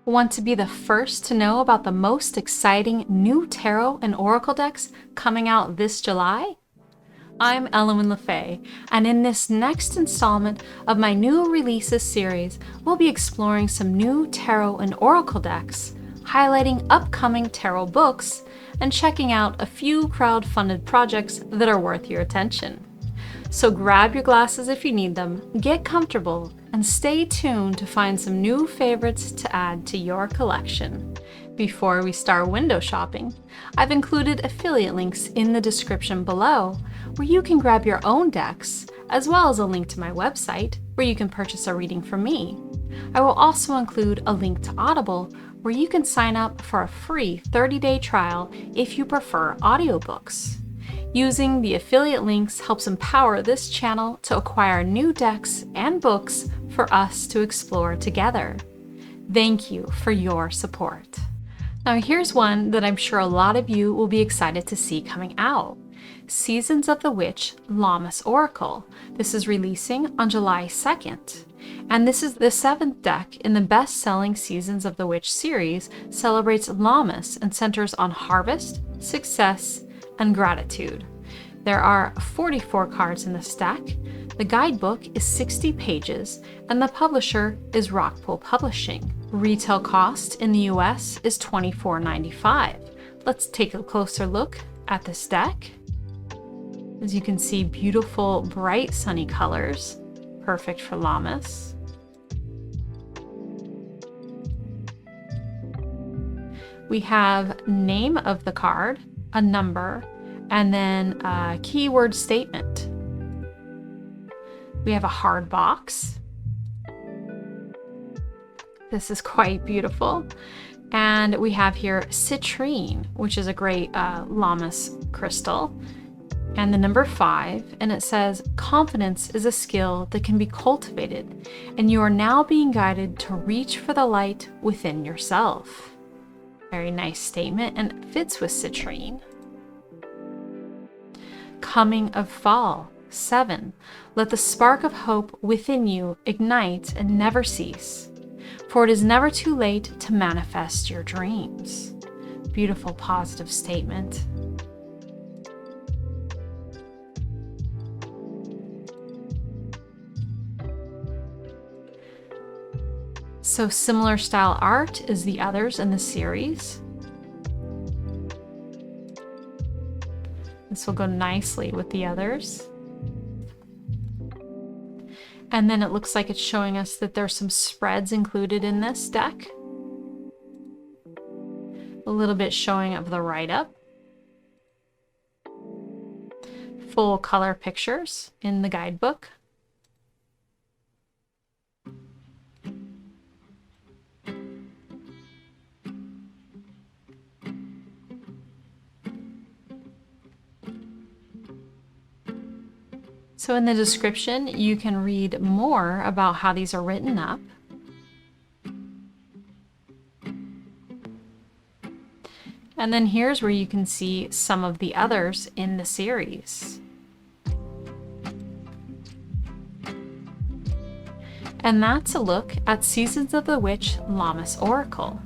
Want to be the first to know about the most exciting new tarot and oracle decks coming out this July? I'm Ellen LaFay, and in this next installment of my new releases series, we'll be exploring some new tarot and oracle decks, highlighting upcoming tarot books, and checking out a few crowd-funded projects that are worth your attention. So grab your glasses if you need them, get comfortable, and stay tuned to find some new favorites to add to your collection. Before we start window shopping, I've included affiliate links in the description below where you can grab your own decks, as well as a link to my website where you can purchase a reading from me. I will also include a link to Audible where you can sign up for a free 30-day trial if you prefer audiobooks. Using the affiliate links helps empower this channel to acquire new decks and books for us to explore together. Thank you for your support. Now here's one that I'm sure a lot of you will be excited to see coming out. Seasons of the Witch Llama's Oracle. This is releasing on July 2nd. And this is the 7th deck in the best-selling Seasons of the Witch series, celebrates Llamas and centers on harvest, success, and gratitude. There are 44 cards in this deck. The guidebook is 60 pages, and the publisher is Rockpool Publishing. Retail cost in the US is $24.95. Let's take a closer look at this deck. As you can see, beautiful, bright, sunny colors, perfect for llamas. We have name of the card, a number, and then a keyword statement. We have a hard box. This is quite beautiful. And we have here citrine, which is a great llamas crystal. And the number 5, and it says, confidence is a skill that can be cultivated, and you are now being guided to reach for the light within yourself. Very nice statement, and it fits with citrine. Coming of fall, 7. Let the spark of hope within you ignite and never cease, for it is never too late to manifest your dreams. Beautiful, positive statement. So similar style art as the others in the series. This will go nicely with the others. And then it looks like it's showing us that there's some spreads included in this deck. A little bit showing of the write-up. Full color pictures in the guidebook. So in the description, you can read more about how these are written up. And then here's where you can see some of the others in the series. And that's a look at Seasons of the Witch Llama's Oracle.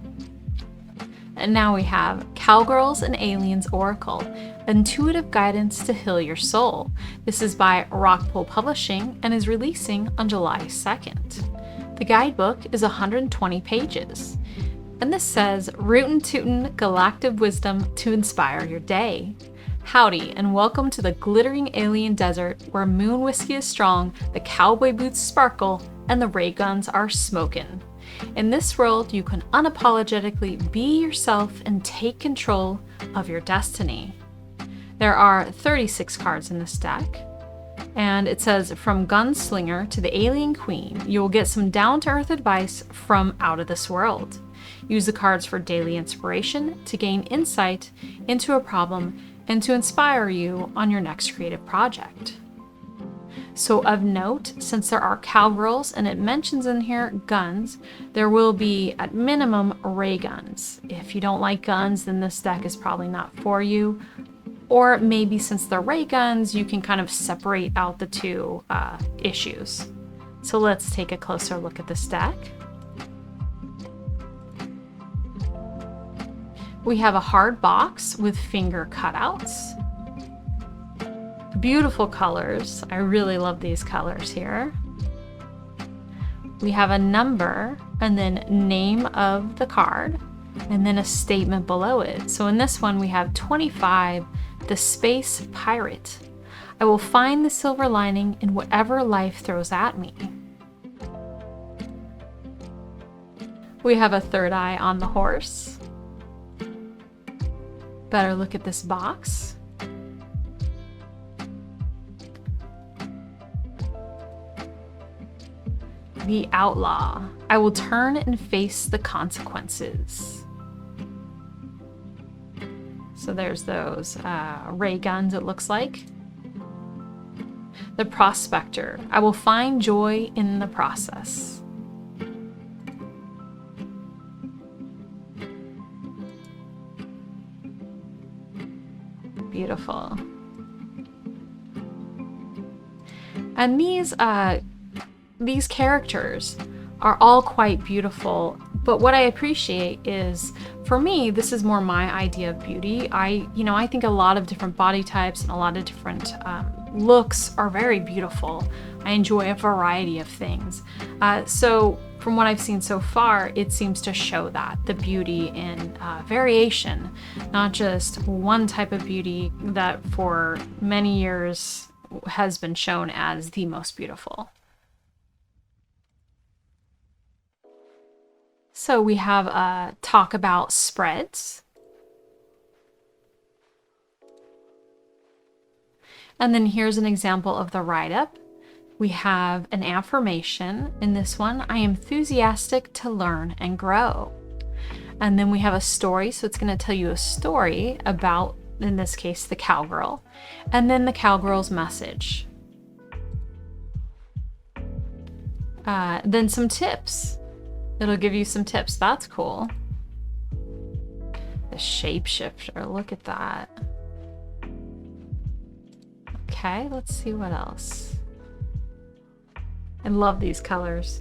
And now we have Cowgirls and Aliens Oracle, Intuitive Guidance to Heal Your Soul. This is by Rockpool Publishing and is releasing on July 2nd. The guidebook is 120 pages. And this says, Rootin' Tootin' Galactic Wisdom to inspire your day. Howdy, and welcome to the glittering alien desert where moon whiskey is strong, the cowboy boots sparkle, and the ray guns are smokin'. In this world, you can unapologetically be yourself and take control of your destiny. There are 36 cards in this deck, and it says, from Gunslinger to the Alien Queen, you will get some down-to-earth advice from out of this world. Use the cards for daily inspiration to gain insight into a problem and to inspire you on your next creative project. So of note, since there are cowgirls and it mentions in here guns, there will be at minimum ray guns. If you don't like guns, then this deck is probably not for you. Or maybe since they're ray guns, you can kind of separate out the two issues. So let's take a closer look at this deck. We have a hard box with finger cutouts. Beautiful colors. I really love these colors here. We have a number and then name of the card and then a statement below it. So in this one we have 25, the Space Pirate. I will find the silver lining in whatever life throws at me. We have a third eye on the horse. Better look at this box. The Outlaw. I will turn and face the consequences. So there's those ray guns, it looks like. The Prospector. I will find joy in the process. Beautiful. And these characters are all quite beautiful, but what I appreciate is, for me, this is more my idea of beauty. I think a lot of different body types and a lot of different looks are very beautiful. I enjoy a variety of things. So from what I've seen so far, it seems to show that, the beauty in variation, not just one type of beauty that for many years has been shown as the most beautiful. So we have a talk about spreads. And then here's an example of the write-up. We have an affirmation in this one. I am enthusiastic to learn and grow. And then we have a story. So it's going to tell you a story about, in this case, the cowgirl. And then the cowgirl's message. Then some tips. It'll give you some tips. That's cool. The shapeshifter. Look at that. Okay, let's see what else. I love these colors.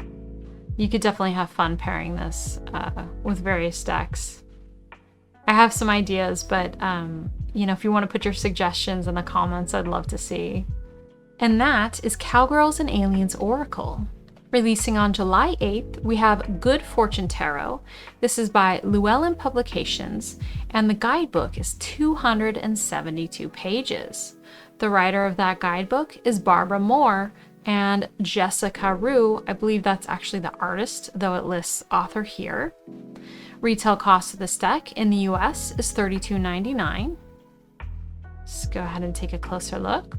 You could definitely have fun pairing this with various decks. I have some ideas, but if you want to put your suggestions in the comments, I'd love to see. And that is Cowgirls and Aliens Oracle. Releasing on July 8th, we have Good Fortune Tarot. This is by Llewellyn Publications, and the guidebook is 272 pages. The writer of that guidebook is Barbara Moore, and Jessica Rue, I believe that's actually the artist, though it lists author here. Retail cost of this deck in the US is $32.99. Let's go ahead and take a closer look.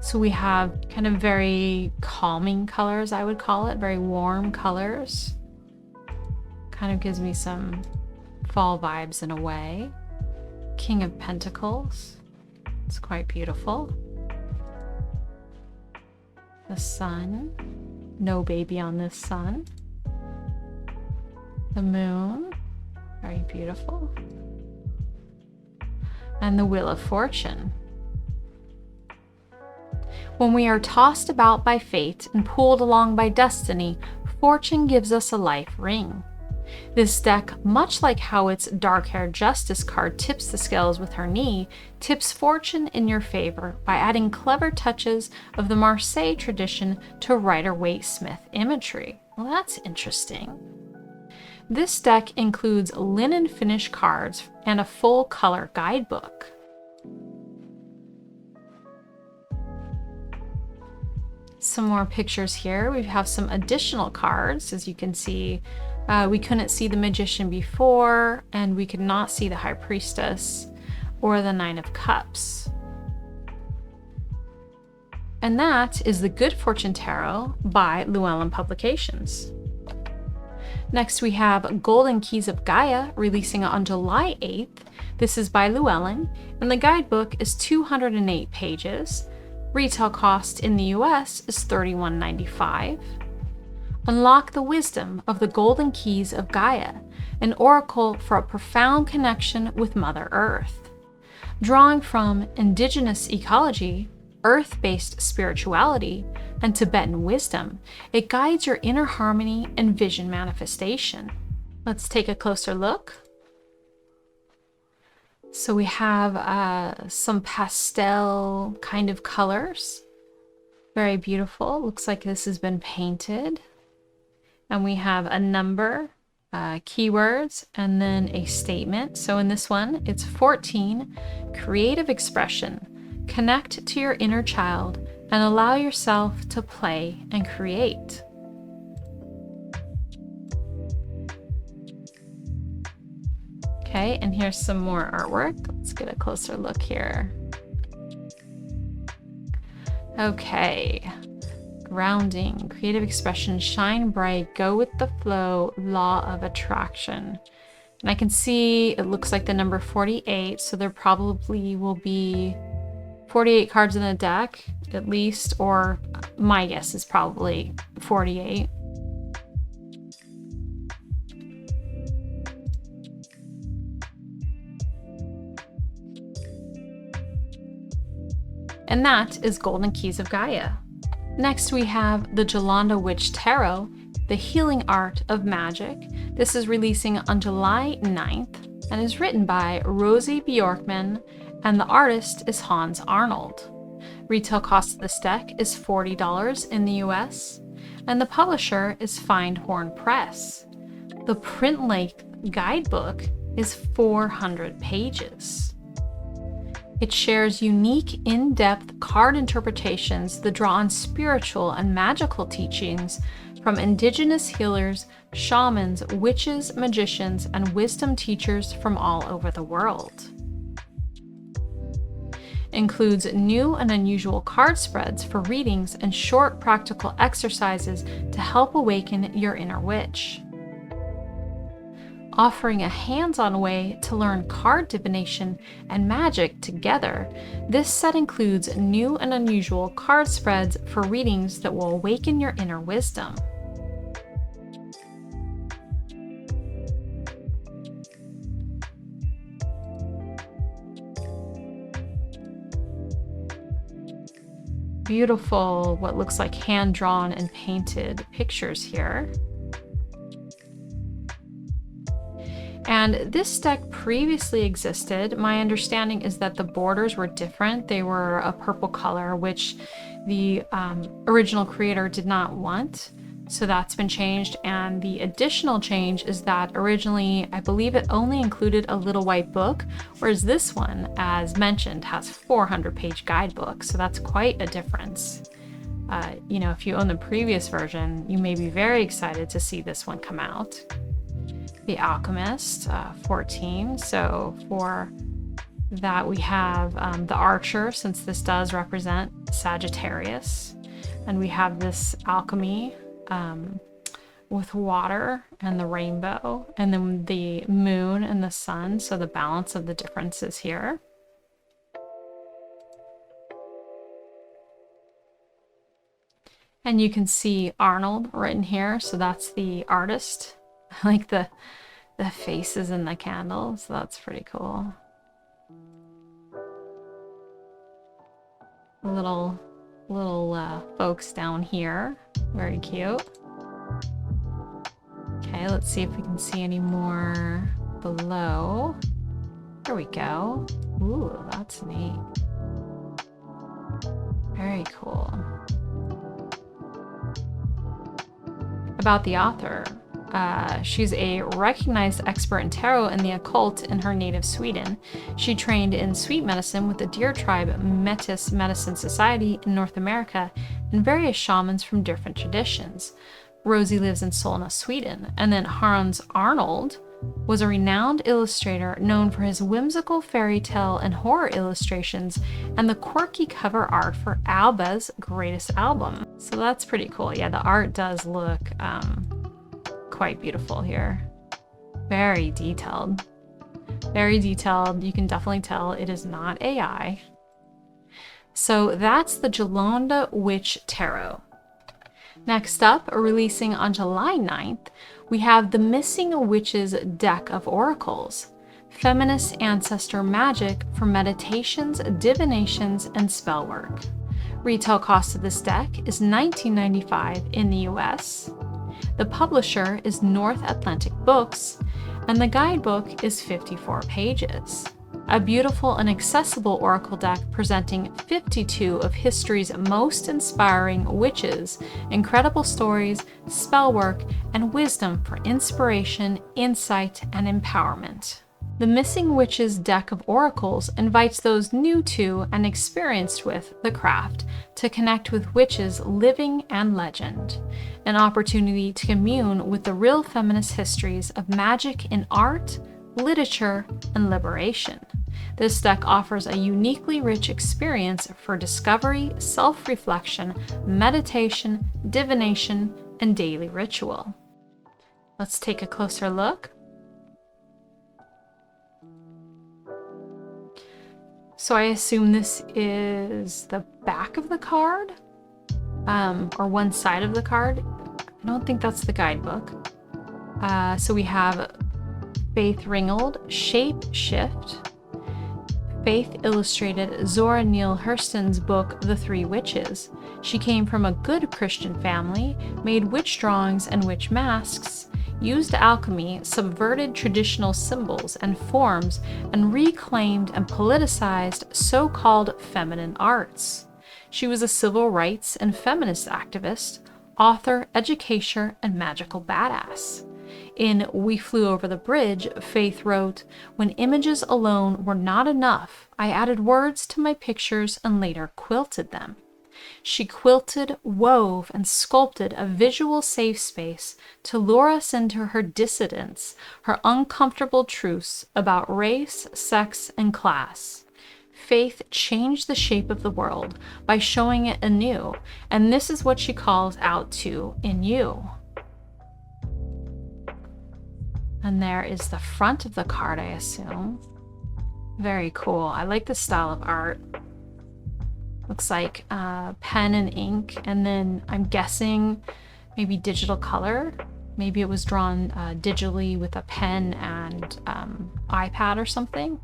So we have kind of very calming colors, I would call it, very warm colors. Kind of gives me some fall vibes in a way. King of Pentacles. It's quite beautiful. The Sun. No baby on this sun. The Moon. Very beautiful. And the Wheel of Fortune. When we are tossed about by fate and pulled along by destiny, fortune gives us a life ring. This deck, much like how its dark-haired Justice card tips the scales with her knee, tips fortune in your favor by adding clever touches of the Marseille tradition to Rider-Waite-Smith imagery. Well, that's interesting. This deck includes linen finish cards and a full color guidebook. Some more pictures here. We have some additional cards. As you can see, we couldn't see the Magician before, and we could not see the High Priestess or the Nine of Cups. And that is the Good Fortune Tarot by Llewellyn Publications. Next we have Golden Keys of Gaia, releasing on July 8th. This is by Llewellyn, and the guidebook is 208 pages. Retail cost in the US is $31.95. Unlock the wisdom of the Golden Keys of Gaia, an oracle for a profound connection with Mother Earth. Drawing from indigenous ecology, earth-based spirituality, and Tibetan wisdom, it guides your inner harmony and vision manifestation. Let's take a closer look. So we have some pastel kind of colors. Very beautiful. Looks like this has been painted. And we have a number, keywords, and then a statement. So in this one, it's 14, creative expression. Connect to your inner child and allow yourself to play and create. Okay, and here's some more artwork. Let's get a closer look here. Okay, grounding, creative expression, shine bright, go with the flow, law of attraction. And I can see it looks like the number 48, so there probably will be 48 cards in the deck, at least, or my guess is probably 48. And that is Golden Keys of Gaia. Next we have the Orenda Witch Tarot, the healing art of magic. This is releasing on July 9th and is written by Rosie Bjorkman, and the artist is Hans Arnold. Retail cost of this deck is $40 in the US, and the publisher is Findhorn Press. The print-length guidebook is 400 pages. It shares unique, in-depth card interpretations that draw on spiritual and magical teachings from indigenous healers, shamans, witches, magicians, and wisdom teachers from all over the world. Includes new and unusual card spreads for readings and short practical exercises to help awaken your inner witch. Offering a hands-on way to learn card divination and magic together, this set includes new and unusual card spreads for readings that will awaken your inner wisdom. Beautiful, what looks like hand-drawn and painted pictures here. And this deck previously existed. My understanding is that the borders were different. They were a purple color, which the original creator did not want. So that's been changed. And the additional change is that originally, I believe it only included a little white book, whereas this one, as mentioned, has 400-page guidebook. So that's quite a difference. You know, if you own the previous version, you may be very excited to see this one come out. The Alchemist, 14. So for that we have the Archer, since this does represent Sagittarius. And we have this Alchemy with water and the rainbow, and then the moon and the sun. So the balance of the differences here. And you can see Arnold written here. So that's the artist. I like the faces in the candles, so that's pretty cool. Little folks down here, very cute. Okay, let's see if we can see any more below. There we go. Ooh, that's neat. Very cool. About the author. She's a recognized expert in tarot and the occult in her native Sweden. She trained in sweet medicine with the Deer Tribe Metis Medicine Society in North America and various shamans from different traditions. Rosie lives in Solna, Sweden. And then Hans Arnold was a renowned illustrator known for his whimsical fairy tale and horror illustrations and the quirky cover art for ABBA's greatest album. So that's pretty cool. Yeah, the art does look quite beautiful here. Very detailed. Very detailed. You can definitely tell it is not AI. So that's the Orenda Witch Tarot. Next up, releasing on July 9th, we have the Missing Witches deck of oracles. Feminist ancestor magic for meditations, divinations, and spell work. Retail cost of this deck is $19.95 in the US. The publisher is North Atlantic Books, and the guidebook is 54 pages. a beautiful and accessible oracle deck presenting 52 of history's most inspiring witches, incredible stories, spell work, and wisdom for inspiration, insight, and empowerment. The Missing Witches deck of oracles invites those new to and experienced with the craft to connect with witches living and legend, an opportunity to commune with the real feminist histories of magic in art, literature, and liberation. This deck offers a uniquely rich experience for discovery, self-reflection, meditation, divination, and daily ritual. Let's take a closer look. So I assume this is the back of the card, or one side of the card. I don't think that's the guidebook. So we have Faith Ringgold, Shape Shift. Faith illustrated Zora Neale Hurston's book, The Three Witches. She came from a good Christian family, made witch drawings and witch masks, used alchemy, subverted traditional symbols and forms, and reclaimed and politicized so-called feminine arts. She was a civil rights and feminist activist, author, educator, and magical badass. In We Flew Over the Bridge, Faith wrote, "When images alone were not enough, I added words to my pictures and later quilted them." She quilted, wove, and sculpted a visual safe space to lure us into her dissidence, her uncomfortable truths about race, sex, and class. Faith changed the shape of the world by showing it anew, and this is what she calls out to in you. And there is the front of the card, I assume. Very cool. I like this style of art. Looks like pen and ink, and then I'm guessing maybe digital color. Maybe it was drawn digitally with a pen and iPad or something.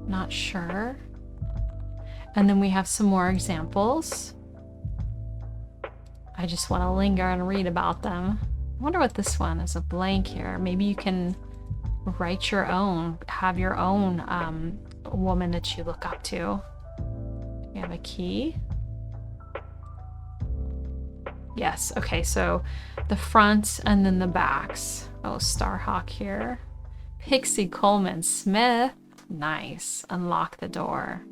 Not sure. And then we have some more examples. I just want to linger and read about them. I wonder what this one is, a blank here. Maybe you can write your own, have your own woman that you look up to. We have a key. Yes, okay, so the front and then the backs. Oh, Starhawk here. Pixie Coleman Smith. Nice. Unlock the door.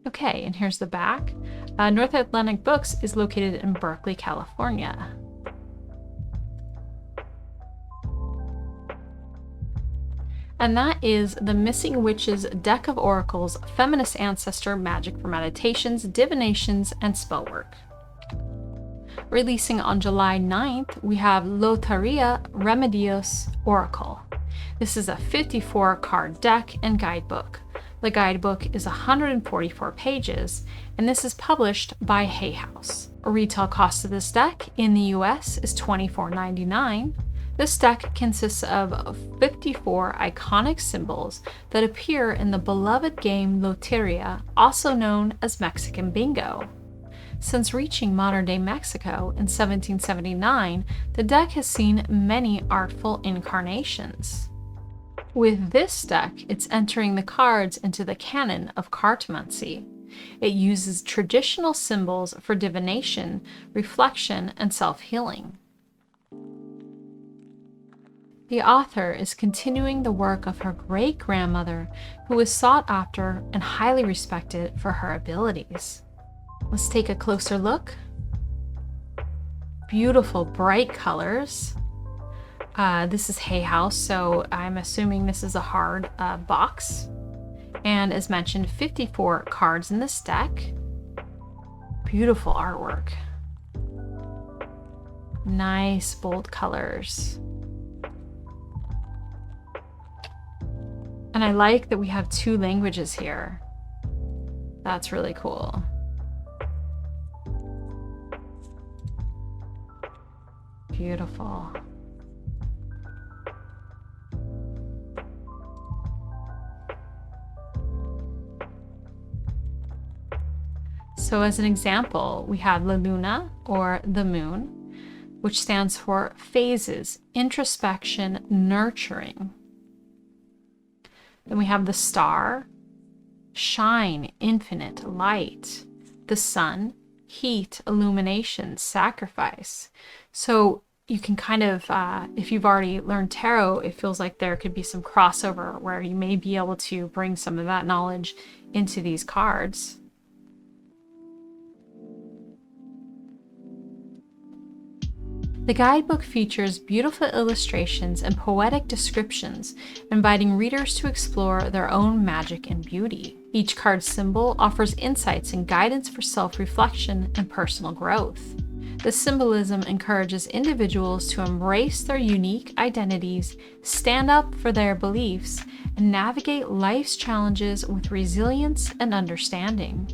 Okay, and here's the back. North Atlantic Books is located in Berkeley, California. And that is the Missing Witches deck of oracles, feminist ancestor magic for meditations, divinations, and spellwork. Releasing on July 9th, we have Laria Remedios Oracle. This is a 54 card deck and guidebook. The guidebook is 144 pages, and this is published by Hay House. A retail cost of this deck in the US is $24.99. This deck consists of 54 iconic symbols that appear in the beloved game Loteria, also known as Mexican Bingo. Since reaching modern-day Mexico in 1779, the deck has seen many artful incarnations. With this deck, it's entering the cards into the canon of cartomancy. It uses traditional symbols for divination, reflection, and self-healing. The author is continuing the work of her great-grandmother, who was sought after and highly respected for her abilities. Let's take a closer look. Beautiful, bright colors. This is Hay House, so I'm assuming this is a hard box. And as mentioned, 54 cards in this deck. Beautiful artwork. Nice, bold colors. And I like that we have 2 languages here. That's really cool. Beautiful. So as an example, we have La Luna, or the moon. which stands for phases, introspection, nurturing. Then we have the Star, shine, infinite, light. The Sun, heat, illumination, sacrifice. So you can kind of, if you've already learned tarot, it feels like there could be some crossover where you may be able to bring some of that knowledge into these cards. The guidebook features beautiful illustrations and poetic descriptions, inviting readers to explore their own magic and beauty. Each card symbol offers insights and guidance for self-reflection and personal growth. The symbolism encourages individuals to embrace their unique identities, stand up for their beliefs, and navigate life's challenges with resilience and understanding.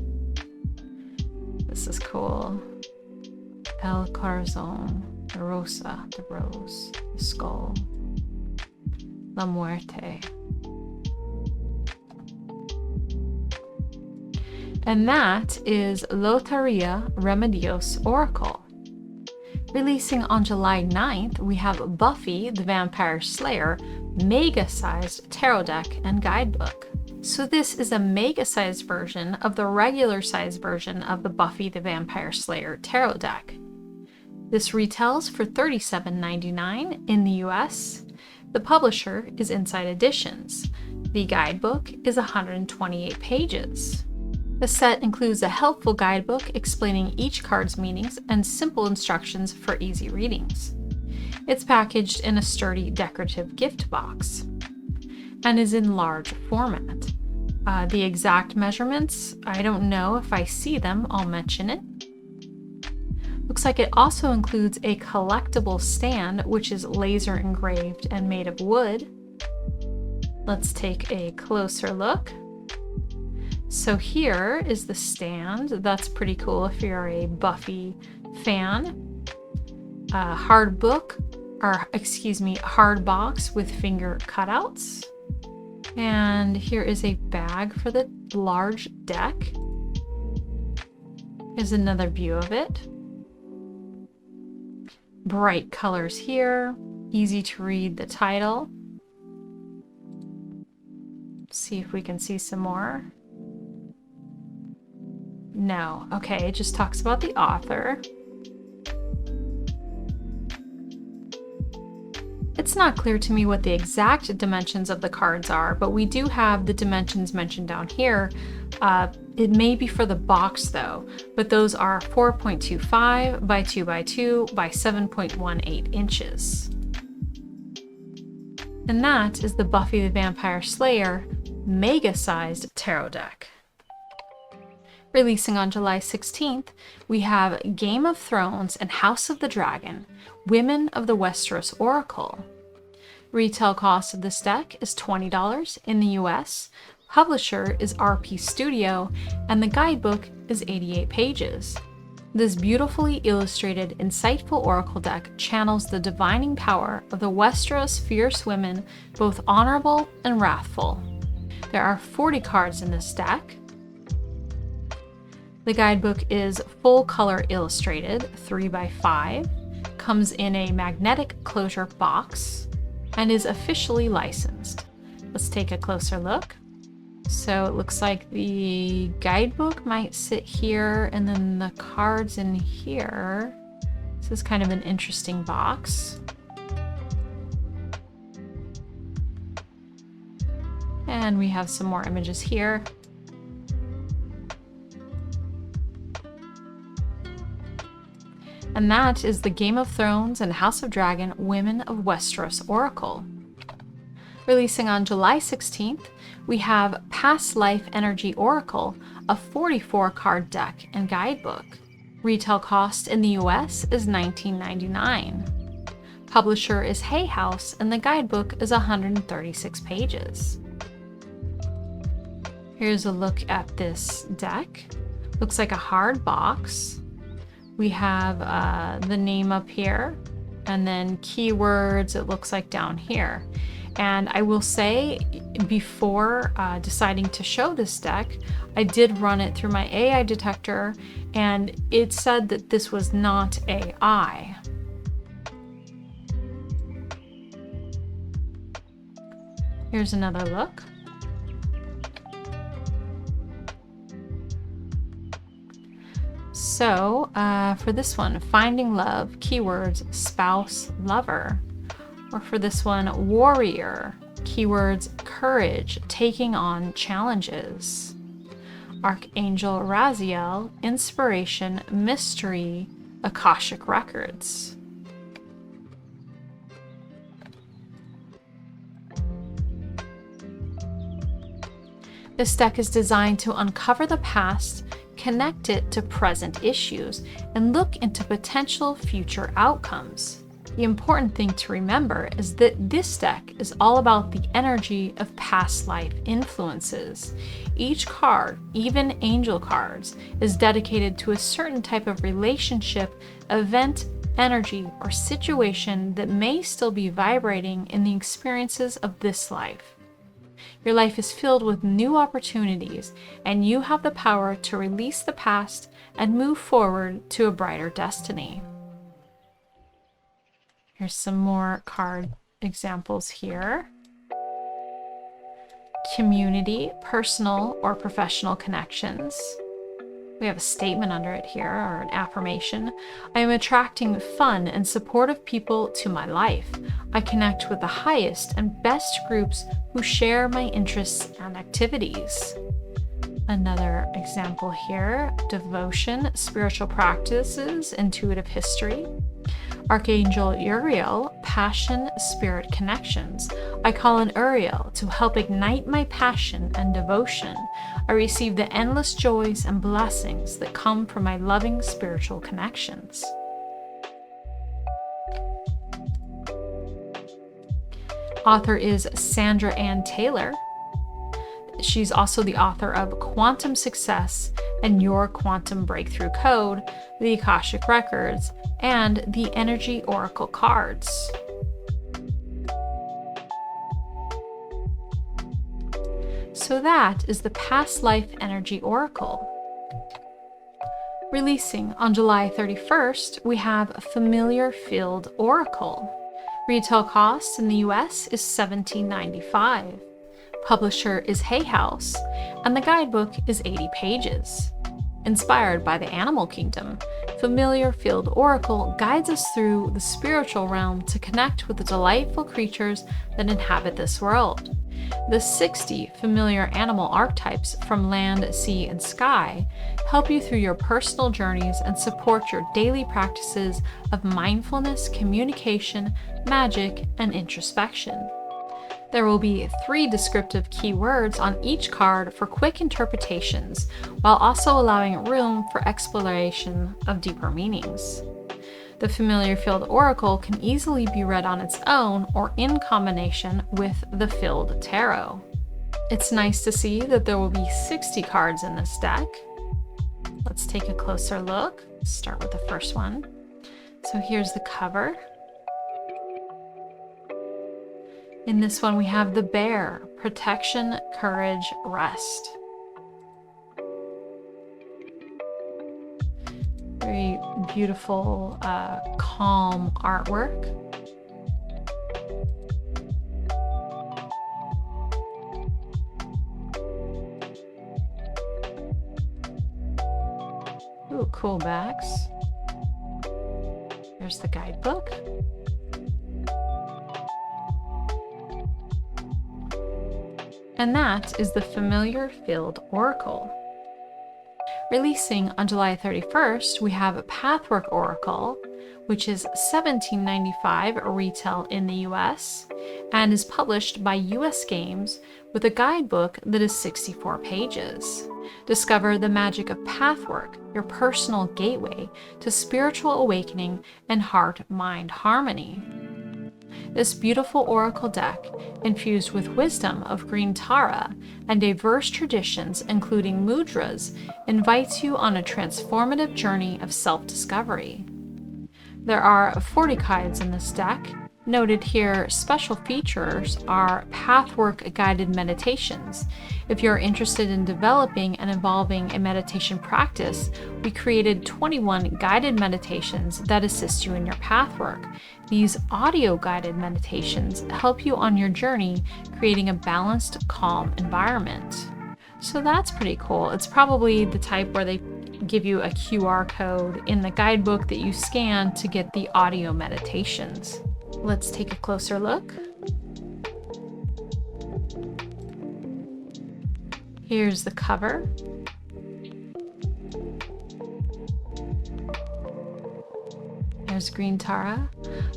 This is cool. El Corazón. The Rosa, the Rose, the Skull, La Muerte. And that is Laria Remedios Oracle. Releasing on July 9th, we have Buffy, the Vampire Slayer, Megasized Tarot Deck and Guidebook. So this is a mega-sized version of the regular size version of the Buffy the Vampire Slayer Tarot Deck. This retails for $37.99 in the US. The publisher is Inside Editions. The guidebook is 128 pages. The set includes a helpful guidebook explaining each card's meanings and simple instructions for easy readings. It's packaged in a sturdy decorative gift box and is in large format. The exact measurements, I don't know. If I see them, I'll mention it. Looks like it also includes a collectible stand, which is laser engraved and made of wood. Let's take a closer look. So here is the stand. That's pretty cool if you're a Buffy fan. Hard box with finger cutouts. And here is a bag for the large deck. Here's another view of it. Bright colors here, easy to read the title. See if we can see some more. No, okay, it just talks about the author. It's not clear to me what the exact dimensions of the cards are, but we do have the dimensions mentioned down here. It may be for the box though, but those are 4.25 by 2 by 2 by 7.18 inches. And that is the Buffy the Vampire Slayer Mega-Sized Tarot Deck. Releasing on July 16th, we have Game of Thrones and House of the Dragon, Women of the Westeros Oracle. Retail cost of this deck is $20 in the US. Publisher is RP Studio, and the guidebook is 88 pages. This beautifully illustrated, insightful oracle deck channels the divining power of the Westeros fierce women, both honorable and wrathful. There are 40 cards in this deck. The guidebook is full color illustrated, 3 by 5, comes in a magnetic closure box, and is officially licensed. Let's take a closer look. So it looks like the guidebook might sit here, and then the cards in here. This is kind of an interesting box. And we have some more images here. And that is the Game of Thrones and House of Dragon Women of Westeros Oracle. Releasing on July 16th, we have Past Life Energy Oracle, a 44-card deck and guidebook. Retail cost in the US is $19.99. Publisher is Hay House, and the guidebook is 136 pages. Here's a look at this deck. Looks like a hard box. We have the name up here, and then keywords, it looks like down here. And I will say, before deciding to show this deck, I did run it through my AI detector, and it said that this was not AI. Here's another look. So for this one, finding love, keywords spouse, lover. Or for this one, warrior, keywords courage, taking on challenges. Archangel Raziel, inspiration, mystery, Akashic records. This deck is designed to uncover the past, connect it to present issues, and look into potential future outcomes. The important thing to remember is that this deck is all about the energy of past life influences. Each card, even angel cards, is dedicated to a certain type of relationship, event, energy, or situation that may still be vibrating in the experiences of this life. Your life is filled with new opportunities, and you have the power to release the past and move forward to a brighter destiny. Here's some more card examples here. Community, personal or professional connections. We have a statement under it here, or an affirmation. I am attracting fun and supportive people to my life. I connect with the highest and best groups who share my interests and activities. Another example here, devotion, spiritual practices, intuitive history. Archangel Uriel, passion, spirit connections. I call on Uriel to help ignite my passion and devotion. I receive the endless joys and blessings that come from my loving spiritual connections. Author is Sandra Ann Taylor. She's also the author of Quantum Success and Your Quantum Breakthrough Code, the Akashic Records, and the Energy Oracle cards. So that is the Past Life Energy Oracle. Releasing on July 31st, we have Familiar Field Oracle. Retail cost in the US is $17.95. Publisher is Hay House, and the guidebook is 80 pages. Inspired by the animal kingdom, Familiar Field Oracle guides us through the spiritual realm to connect with the delightful creatures that inhabit this world. The 60 familiar animal archetypes from land, sea, and sky help you through your personal journeys and support your daily practices of mindfulness, communication, magic, and introspection. There will be 3 descriptive keywords on each card for quick interpretations, while also allowing room for exploration of deeper meanings. The Familiar Field Oracle can easily be read on its own or in combination with the Field Tarot. It's nice to see that there will be 60 cards in this deck. Let's take a closer look. Start with the first one. So here's the cover. In this one, we have the Bear, protection, courage, rest. Very beautiful, calm artwork. Ooh, cool backs. There's the guidebook. And that is the Familiar Field Oracle. Releasing on July 31st, we have Pathwork Oracle, which is $17.95 retail in the US, and is published by US Games with a guidebook that is 64 pages. Discover the magic of Pathwork, your personal gateway to spiritual awakening and heart-mind harmony. This beautiful oracle deck, infused with wisdom of green Tara and diverse traditions including mudras, invites you on a transformative journey of self-discovery. There are 40 cards in this deck, Noted here, special features are Pathwork guided meditations. If you're interested in developing and evolving a meditation practice, we created 21 guided meditations that assist you in your pathwork. These audio guided meditations help you on your journey, creating a balanced, calm environment. So that's pretty cool. It's probably the type where they give you a QR code in the guidebook that you scan to get the audio meditations. Let's take a closer look. Here's the cover. There's Green Tara.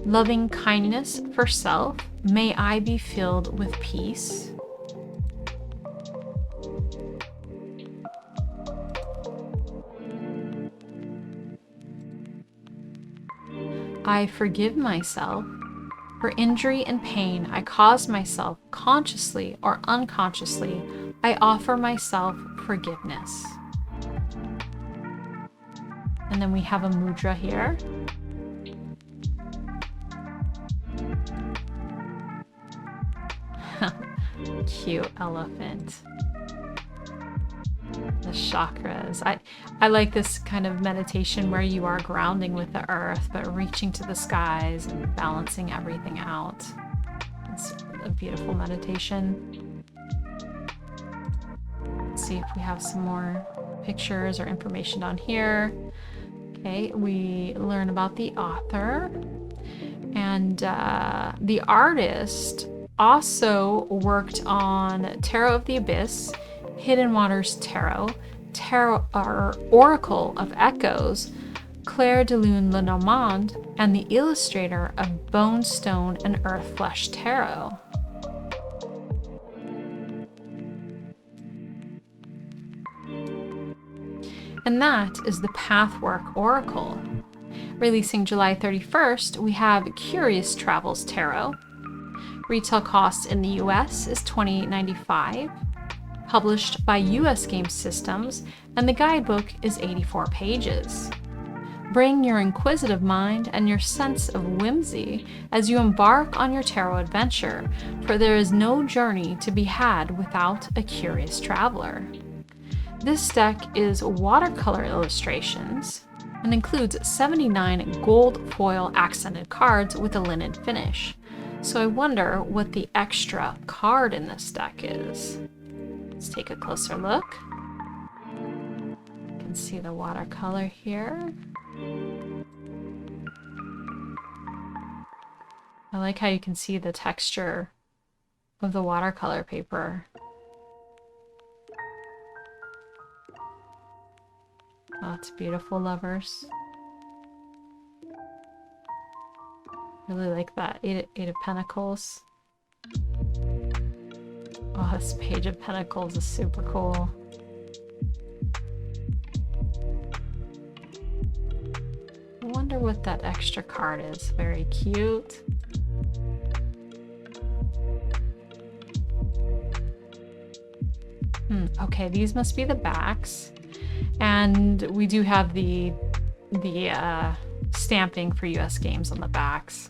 Loving kindness for self. May I be filled with peace. I forgive myself. For injury and pain I caused myself consciously or unconsciously, I offer myself forgiveness. And then we have a mudra here. Cute elephant. The chakras. I like this kind of meditation where you are grounding with the earth, but reaching to the skies and balancing everything out. It's a beautiful meditation. Let's see if we have some more pictures or information down here. Okay, we learn about the author. And the artist also worked on Tarot of the Abyss, Hidden Waters Tarot, Oracle of Echoes, Claire de Lune Lenormand, and the illustrator of Bone, Stone, and Earth Flesh Tarot. And that is the Pathwork Oracle. Releasing July 31st, we have Curious Travels Tarot. Retail cost in the US is $28.95. Published by US Game Systems, and the guidebook is 84 pages. Bring your inquisitive mind and your sense of whimsy as you embark on your tarot adventure, for there is no journey to be had without a curious traveler. This deck is watercolor illustrations and includes 79 gold foil accented cards with a linen finish. So I wonder what the extra card in this deck is. Let's take a closer look. You can see the watercolor here. I like how you can see the texture of the watercolor paper. Oh, it's beautiful, lovers. Really like that Eight of Pentacles. Oh, this Page of Pentacles is super cool. I wonder what that extra card is. Very cute. Okay, these must be the backs. And we do have the stamping for US Games on the backs.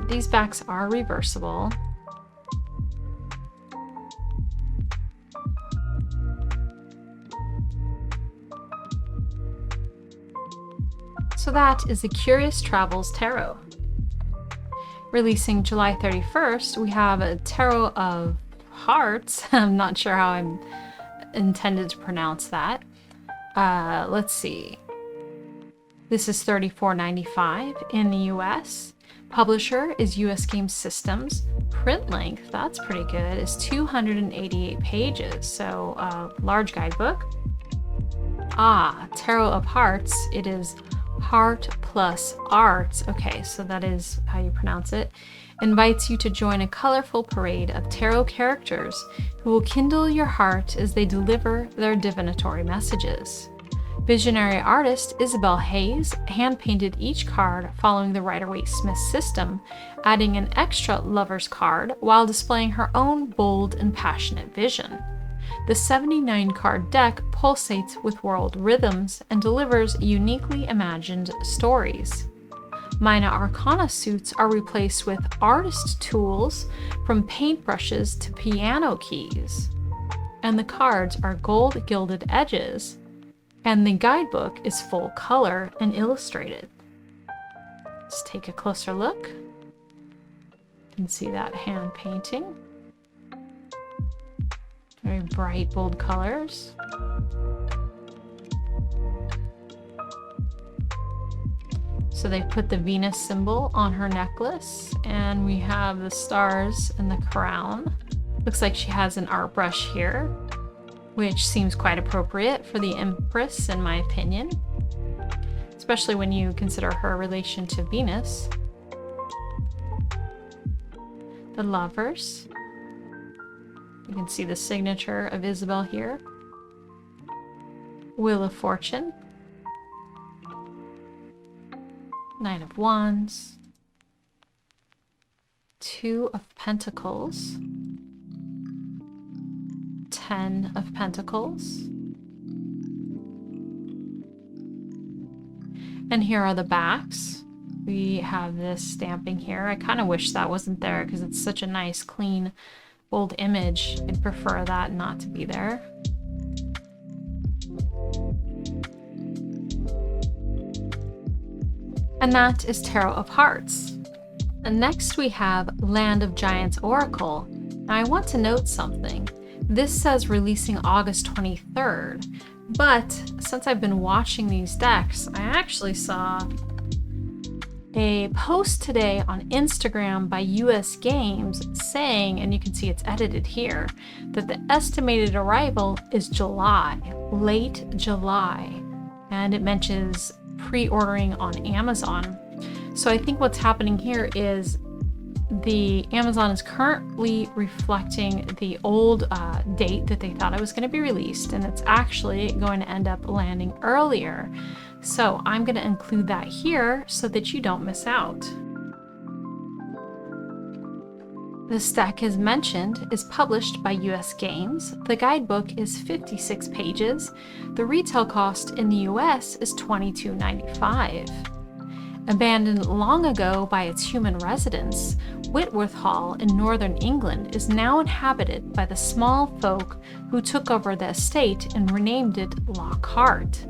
These backs are reversible. So that is the Curious Travels Tarot. Releasing July 31st, we have a Tarot of Hearts. I'm not sure how I'm intended to pronounce that. Let's see. This is $34.95 in the US. Publisher is US Game Systems. Print length, that's pretty good, is 288 pages, so large guidebook. Tarot of Hearts, it is Heart plus Arts. Okay, so that is how you pronounce it. Invites you to join a colorful parade of tarot characters who will kindle your heart as they deliver their divinatory messages. Visionary artist Isabel Hayes hand-painted each card following the Rider-Waite-Smith system, adding an extra lover's card while displaying her own bold and passionate vision. the 79 card deck pulsates with world rhythms and delivers uniquely imagined stories. Minor Arcana suits are replaced with artist tools, from paintbrushes to piano keys. And the cards are gold gilded edges, and the guidebook is full color and illustrated. Let's take a closer look. You can see that hand painting. Very bright, bold colors. So they put the Venus symbol on her necklace, and we have the stars and the crown. Looks like she has an art brush here, which seems quite appropriate for the Empress in my opinion, especially when you consider her relation to Venus. The Lovers. You can see the signature of Isabel here. Wheel of Fortune. Knight of Wands, Two of Pentacles, 10 of Pentacles, and here are the backs. We have this stamping here. I kind of wish that wasn't there because it's such a nice, clean, bold image. I'd prefer that not to be there. And that is Tarot of Hearts. And next we have Land of Giants Oracle. Now I want to note something. This says releasing August 23rd, but since I've been watching these decks, I actually saw a post today on Instagram by US Games saying, and you can see it's edited here, that the estimated arrival is July, late July, and it mentions pre-ordering on Amazon. So I think what's happening here is the Amazon is currently reflecting the old date that they thought it was going to be released, and it's actually going to end up landing earlier. So I'm going to include that here so that you don't miss out. This deck, as mentioned, is published by US Games. The guidebook is 56 pages. The retail cost in the US is $22.95. Abandoned long ago by its human residents, Whitworth Hall in northern England is now inhabited by the small folk who took over the estate and renamed it Lockhart.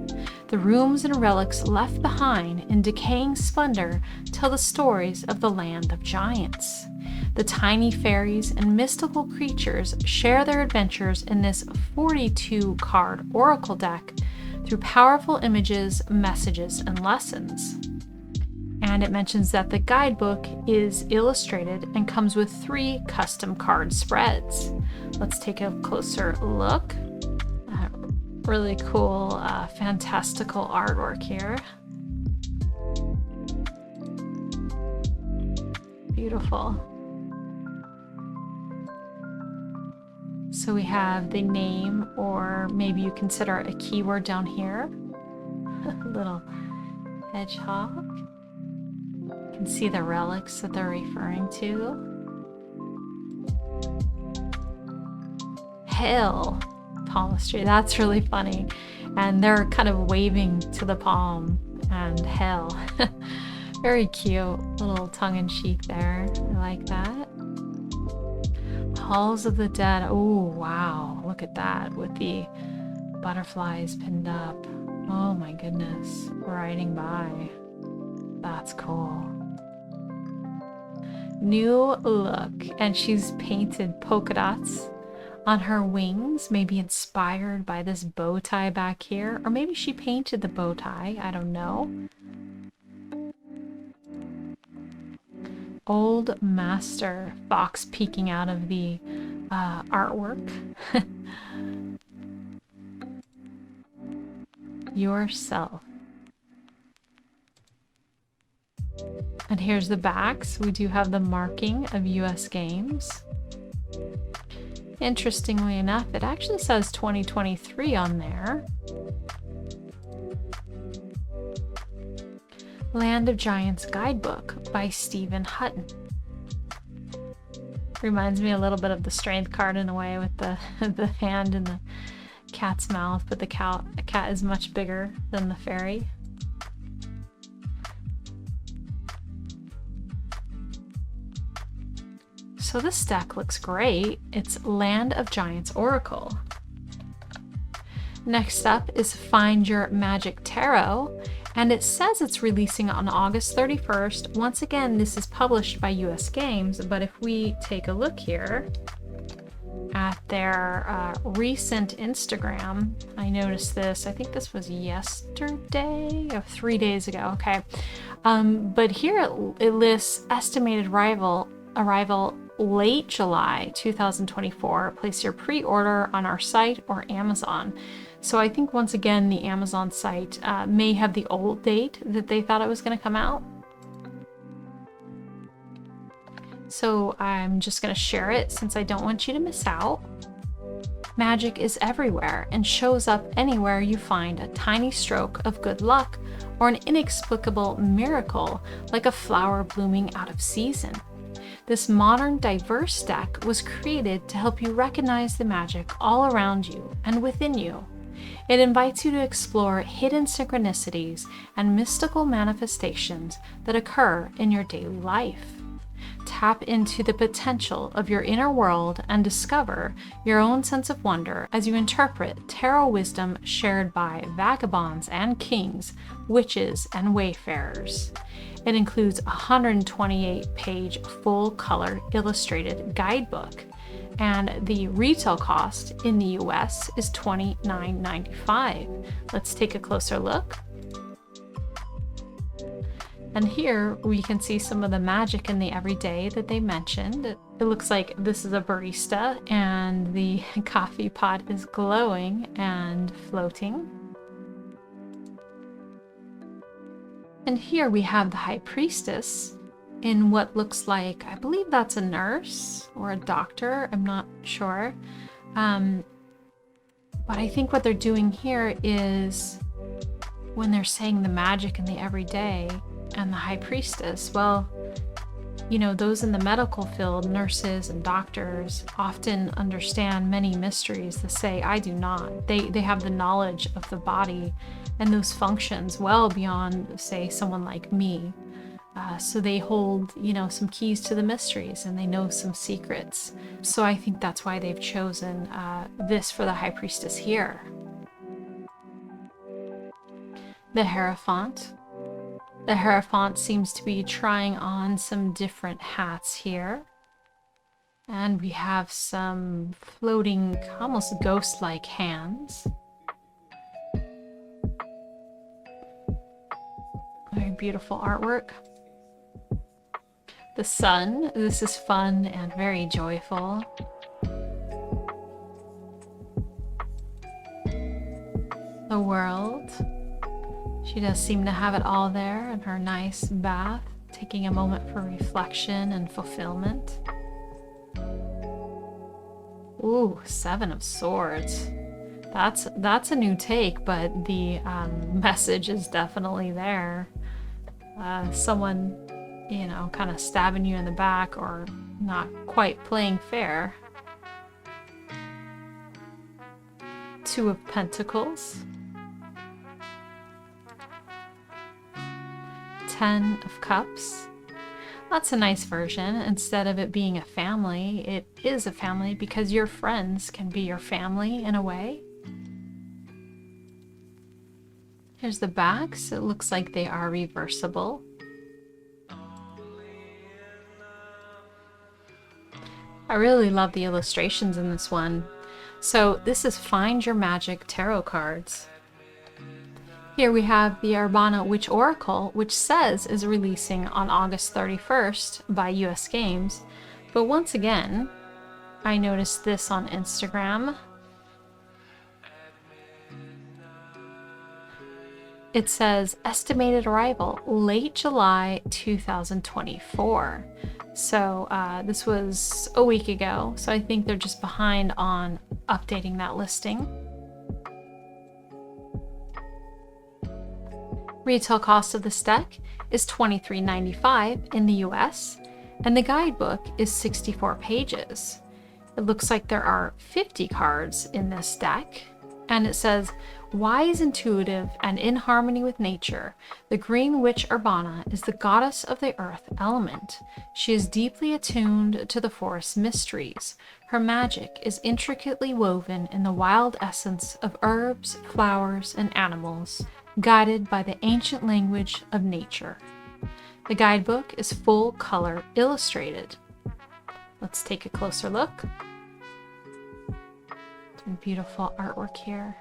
The rooms and relics left behind in decaying splendor tell the stories of the land of giants. The tiny fairies and mystical creatures share their adventures in this 42-card oracle deck through powerful images, messages, and lessons. And it mentions that the guidebook is illustrated and comes with 3 custom card spreads. Let's take a closer look. Really cool, fantastical artwork here. Beautiful. So we have the name, or maybe you consider a keyword down here. Little hedgehog. You can see the relics that they're referring to. Hail palmistry, that's really funny. And they're kind of waving to the palm and hail. Very cute, little tongue-in-cheek there. I like that. Halls of the Dead. Oh, wow. Look at that with the butterflies pinned up. Oh my goodness. Riding by. That's cool. New look. And she's painted polka dots on her wings, maybe inspired by this bow tie back here. Or maybe she painted the bow tie. I don't know. Old Master fox peeking out of the artwork. Yourself. And here's the backs. We do have the marking of US Games. Interestingly enough, it actually says 2023 on there. Land of Giants Guidebook by Stephen Hutton. Reminds me a little bit of the strength card in a way, with the the hand in the cat's mouth, but the cat is much bigger than the fairy. So this deck looks great. It's Land of Giants Oracle. Next up is Find Your Magic Tarot, and it says it's releasing on August 31st. Once again, this is published by US Games, but if we take a look here at their recent Instagram, I noticed this. I think this was yesterday or 3 days ago. Okay, but here it lists estimated arrival late July 2024. Place your pre-order on our site or Amazon. So I think once again the Amazon site may have the old date that they thought it was going to come out. So I'm just going to share it since I don't want you to miss out. Magic is everywhere and shows up anywhere you find a tiny stroke of good luck or an inexplicable miracle, like a flower blooming out of season. This modern, diverse deck was created to help you recognize the magic all around you and within you. It invites you to explore hidden synchronicities and mystical manifestations that occur in your daily life. Tap into the potential of your inner world and discover your own sense of wonder as you interpret tarot wisdom shared by vagabonds and kings, witches, and wayfarers. It includes a 128-page full-color illustrated guidebook, and the retail cost in the US is $29.95. Let's take a closer look. And here we can see some of the magic in the everyday that they mentioned. It looks like this is a barista and the coffee pot is glowing and floating. And here we have the High Priestess in what looks like, I believe that's a nurse or a doctor, I'm not sure. But I think what they're doing here is, when they're saying the magic in the everyday and the High Priestess, well, you know, those in the medical field, nurses and doctors, often understand many mysteries that say, I do not. They have the knowledge of the body and those functions well beyond, say, someone like me. So they hold, you know, some keys to the mysteries and they know some secrets. So I think that's why they've chosen this for the High Priestess here. The Hierophant. The Hierophant seems to be trying on some different hats here. And we have some floating, almost ghost-like hands. Very beautiful artwork. The Sun. This is fun and very joyful. The World. She does seem to have it all there in her nice bath, taking a moment for reflection and fulfillment. Ooh, Seven of Swords. That's a new take, but the message is definitely there. Someone, you know, kind of stabbing you in the back or not quite playing fair. Two of Pentacles. 10 of Cups. That's a nice version. Instead of it being a family, it is a family because your friends can be your family in a way. Here's the backs. It looks like they are reversible. I really love the illustrations in this one. So this is Find Your Magic Tarot cards. Here we have the Arbana Witch Oracle, which says is releasing on August 31st by US Games. But once again, I noticed this on Instagram. It says estimated arrival late July 2024. So this was a week ago, so I think they're just behind on updating that listing. Retail cost of this deck is $23.95 in the US, And the guidebook is 64 pages. It looks like there are 50 cards in this deck, and it says, wise, intuitive, and in harmony with nature, the green witch Arbana is the goddess of the earth element. She is deeply attuned to the forest mysteries. Her magic is intricately woven in the wild essence of herbs, flowers, and animals, guided by the ancient language of nature. The guidebook is full color illustrated. Let's take a closer look. Some beautiful artwork here.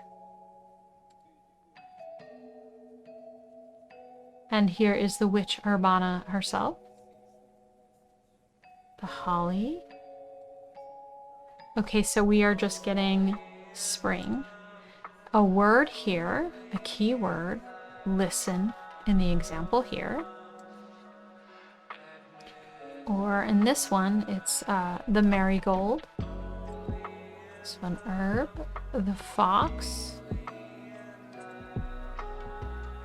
And here is the witch Arbana herself. The holly. Okay, so we are just getting spring. A word here, a key word, listen in the example here. Or in this one, it's the marigold. This one, herb, the fox.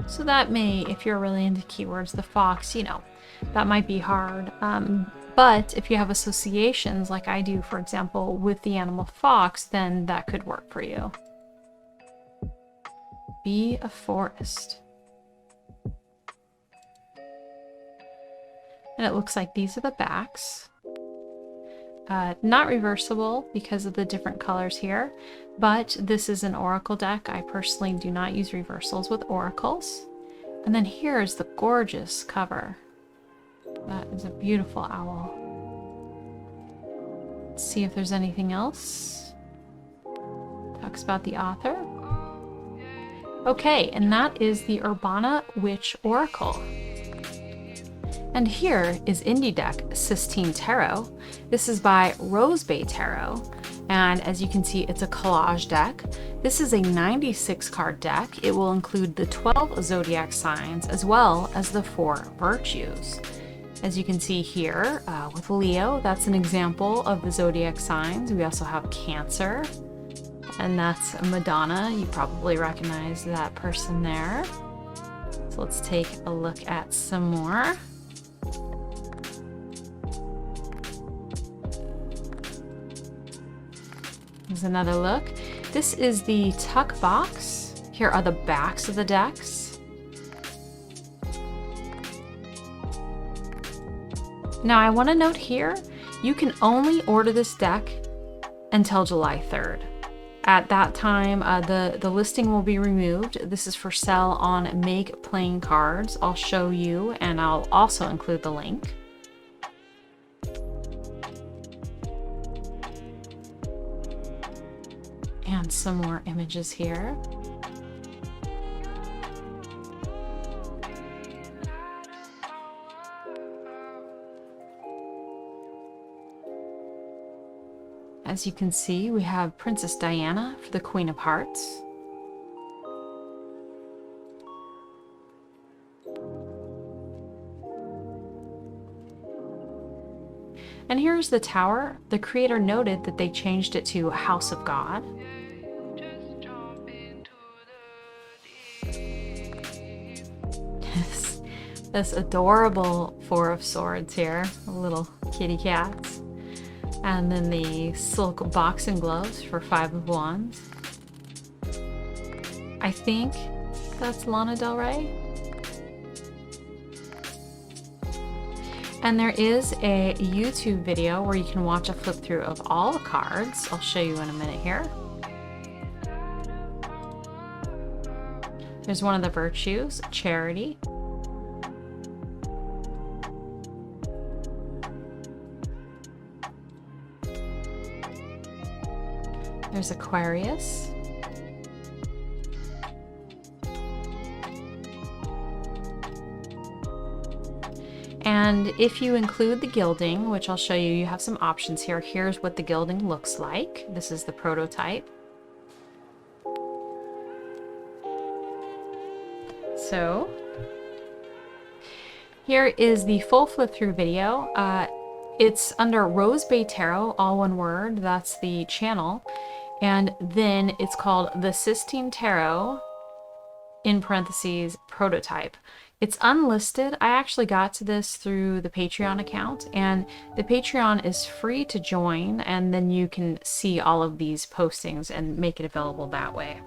So that may, if you're really into keywords, the fox, you know, that might be hard. But if you have associations like I do, for example, with the animal fox, then that could work for you. Be a forest. And it looks like these are the backs. Not reversible because of the different colors here, but this is an oracle deck. I personally do not use reversals with oracles. And then here is the gorgeous cover. That is a beautiful owl. Let's see if there's anything else. Talks about the author. Okay, and that is the Arbana Witch Oracle. And here is indie deck Sisting Tarot. This is by Rose Bay Tarot. And as you can see, it's a collage deck. This is a 96 card deck. It will include the 12 zodiac signs as well as the 4 virtues. As you can see here with Leo, that's an example of the zodiac signs. We also have Cancer, and that's Madonna. You probably recognize that person there. So let's take a look at some more. Here's another look. This is the tuck box. Here are the backs of the decks. Now I want to note here, you can only order this deck until July 3rd. At that time, the listing will be removed. This is for sale on Make Playing Cards. I'll show you, and I'll also include the link. And some more images here. As you can see, we have Princess Diana for the Queen of Hearts. And here's the tower. The creator noted that they changed it to House of God. This adorable 4 of Swords here, little kitty cats. And then the silk boxing gloves for 5 of Wands. I think that's Lana Del Rey. And there is a YouTube video where you can watch a flip through of all the cards. I'll show you in a minute here. There's one of the virtues, charity. There's Aquarius. And if you include the gilding, which I'll show you, you have some options here. Here's what the gilding looks like. This is the prototype. So here is the full flip through video. It's under Rose Bay Tarot, all one word. That's the channel. And then it's called the Sisting Tarot. in parentheses, prototype. It's unlisted. I actually got to this through the Patreon account, and the Patreon is free to join, and then you can see all of these postings and make it available that way.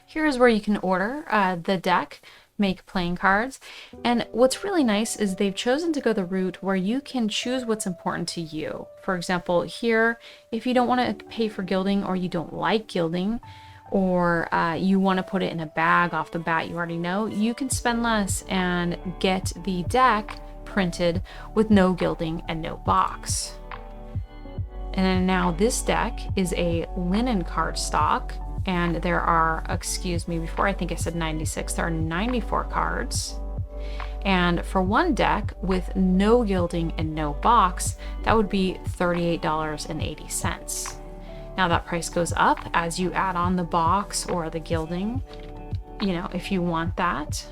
Here is where you can order the deck, make playing cards. And what's really nice is they've chosen to go the route where you can choose what's important to you. For example, here, if you don't want to pay for gilding, or you don't like gilding, or you want to put it in a bag off the bat, you already know, you can spend less and get the deck printed with no gilding and no box. And now this deck is a linen cardstock, and there are, excuse me, before I think I said 96, there are 94 cards. And for one deck with no gilding and no box, that would be $38.80. Now that price goes up as you add on the box or the gilding, you know, if you want that.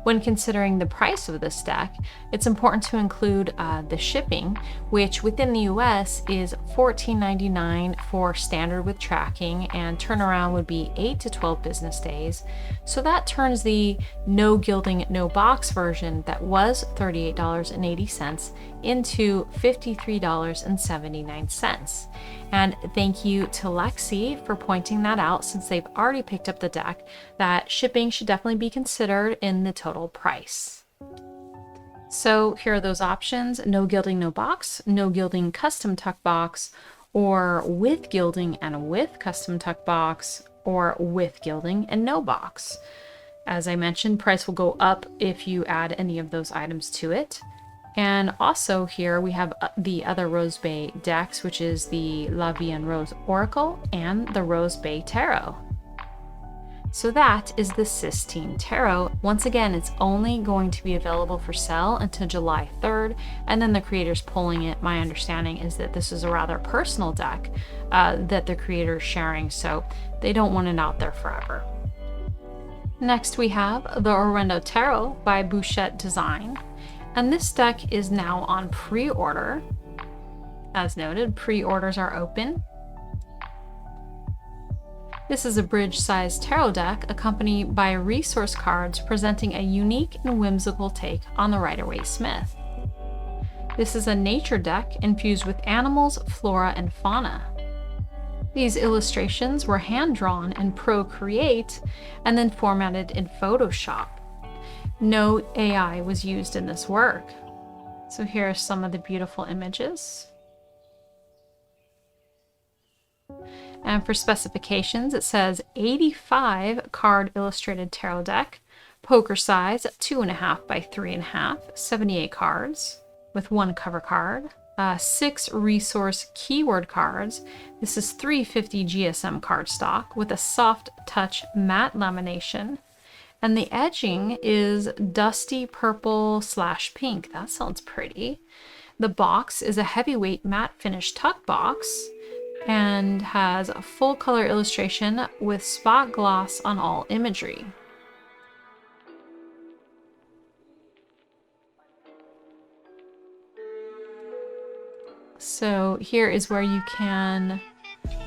When considering the price of this deck, it's important to include the shipping, which within the US is $14.99 for standard with tracking, and turnaround would be 8 to 12 business days. So that turns the no gilding, no box version that was $38.80 into $53.79. And thank you to Lexi for pointing that out, since they've already picked up the deck, that shipping should definitely be considered in the total price. So here are those options: no gilding, no box, no gilding custom tuck box, or with gilding and with custom tuck box, or with gilding and no box. As I mentioned, price will go up if you add any of those items to it. And also here we have the other Rose Bay decks, which is the La Vie en Rose Oracle and the Rose Bay Tarot. So that is the Sistine Tarot. Once again, it's only going to be available for sale until July 3rd, and then the creator's pulling it. My understanding is that this is a rather personal deck that the creator is sharing, so they don't want it out there forever. Next we have the Orenda Tarot by Bouchette Design. And this deck is now on pre-order. As noted, pre-orders are open. This is a bridge-sized tarot deck accompanied by resource cards presenting a unique and whimsical take on the Rider-Waite-Smith. This is a nature deck infused with animals, flora, and fauna. These illustrations were hand-drawn in Procreate and then formatted in Photoshop. No AI was used in this work. So here are some of the beautiful images. And for specifications, it says 85 card illustrated tarot deck, poker size 2.5 by 3.5, 78 cards with one cover card, 6 resource keyword cards. This is 350 GSM cardstock with a soft touch matte lamination. And the edging is dusty purple / pink. That sounds pretty. The box is a heavyweight matte finish tuck box and has a full color illustration with spot gloss on all imagery. So here is where you can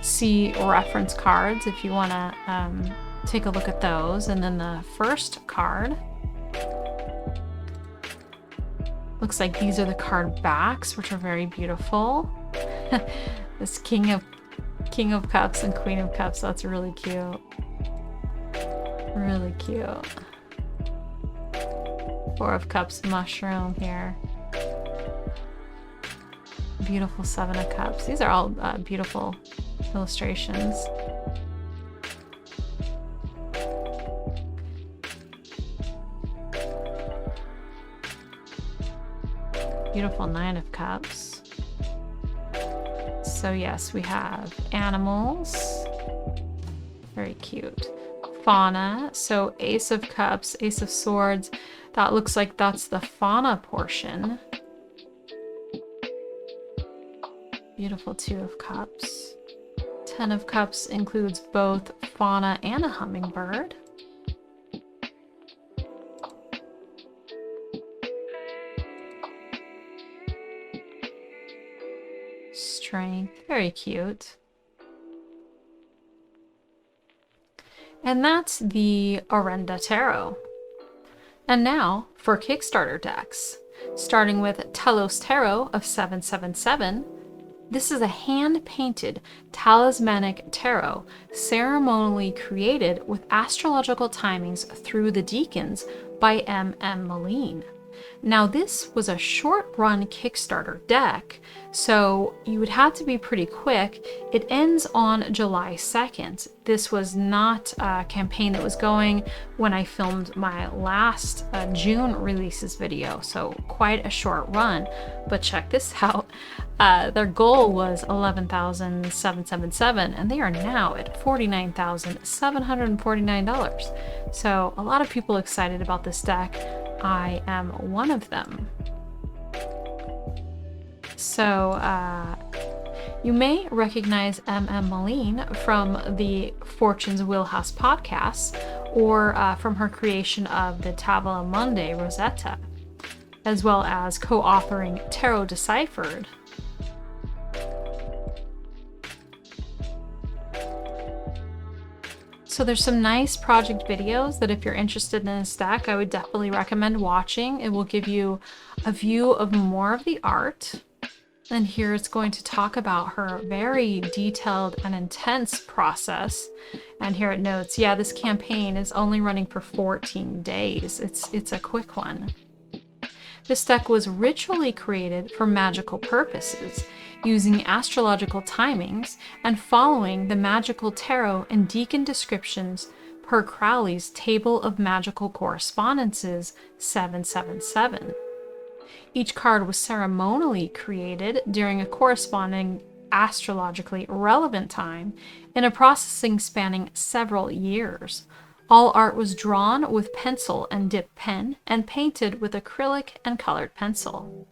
see reference cards if you want to take a look at those. And then the first card looks like these are the card backs, which are very beautiful. This King of Cups and Queen of Cups, that's really cute. Really cute. Four of Cups mushroom here. Beautiful Seven of Cups. These are all beautiful illustrations. Beautiful Nine of Cups. So yes, we have animals. Very cute. Fauna. So Ace of Cups, Ace of Swords. That looks like that's the fauna portion. Beautiful Two of Cups. 10 of Cups includes both fauna and a hummingbird. Strength, very cute. And that's the Orenda Tarot. And now for Kickstarter decks. Starting with Telos Tarot of 777. This is a hand-painted talismanic tarot ceremonially created with astrological timings through the Deacons by M.M. Moline. Now this was a short-run Kickstarter deck, so you would have to be pretty quick. It ends on July 2nd. This was not a campaign that was going when I filmed my last June releases video, so quite a short run. But check this out. Their goal was $11,777, and they are now at $49,749. So a lot of people excited about this deck. I am one of them. So you may recognize M.M. Moline from the Fortune's Wheelhouse podcast, or from her creation of the Tavola Mundi Rosetta, as well as co-authoring Tarot Deciphered. So there's some nice project videos that if you're interested in this deck, I would definitely recommend watching. It will give you a view of more of the art. And here it's going to talk about her very detailed and intense process. And here it notes, yeah, this campaign is only running for 14 days. It's a quick one. This deck was ritually created for magical purposes, using astrological timings and following the magical tarot and deacon descriptions per Crowley's Table of Magical Correspondences 777. Each card was ceremonially created during a corresponding astrologically relevant time in a processing spanning several years. All art was drawn with pencil and dip pen and painted with acrylic and colored pencil.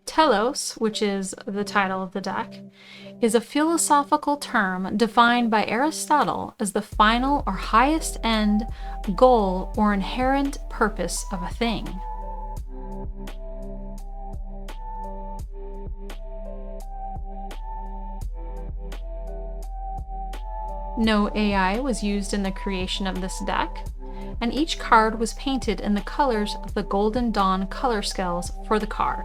Telos, which is the title of the deck, is a philosophical term defined by Aristotle as the final or highest end, goal, or inherent purpose of a thing. No AI was used in the creation of this deck, and each card was painted in the colors of the Golden Dawn color scales for the card.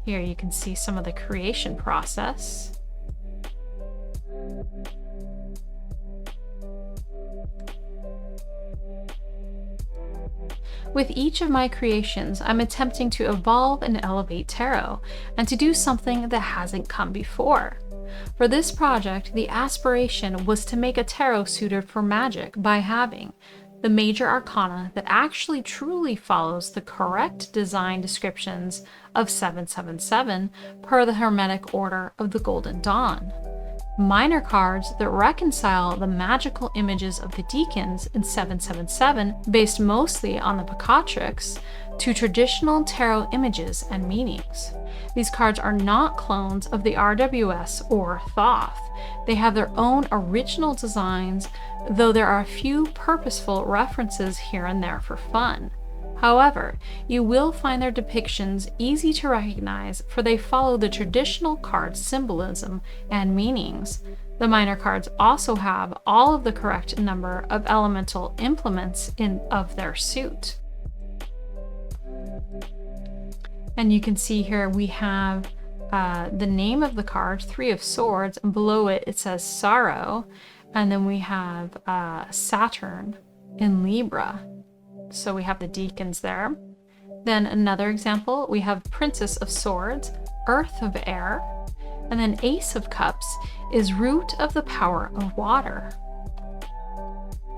Here you can see some of the creation process. With each of my creations, I'm attempting to evolve and elevate tarot, and to do something that hasn't come before. For this project, the aspiration was to make a tarot suited for magic by having the major arcana that actually truly follows the correct design descriptions of 777 per the Hermetic Order of the Golden Dawn. Minor cards that reconcile the magical images of the deacons in 777 based mostly on the Pacatrix to traditional tarot images and meanings. These cards are not clones of the RWS or Thoth. They have their own original designs, though there are a few purposeful references here and there for fun. However, you will find their depictions easy to recognize, for they follow the traditional card symbolism and meanings. The minor cards also have all of the correct number of elemental implements of their suit. And you can see here we have the name of the card, 3 of Swords, and below it it says Sorrow, and then we have Saturn in Libra. So we have the deacons there. Then another example, we have Princess of Swords, Earth of Air, and then Ace of Cups is Root of the Power of Water.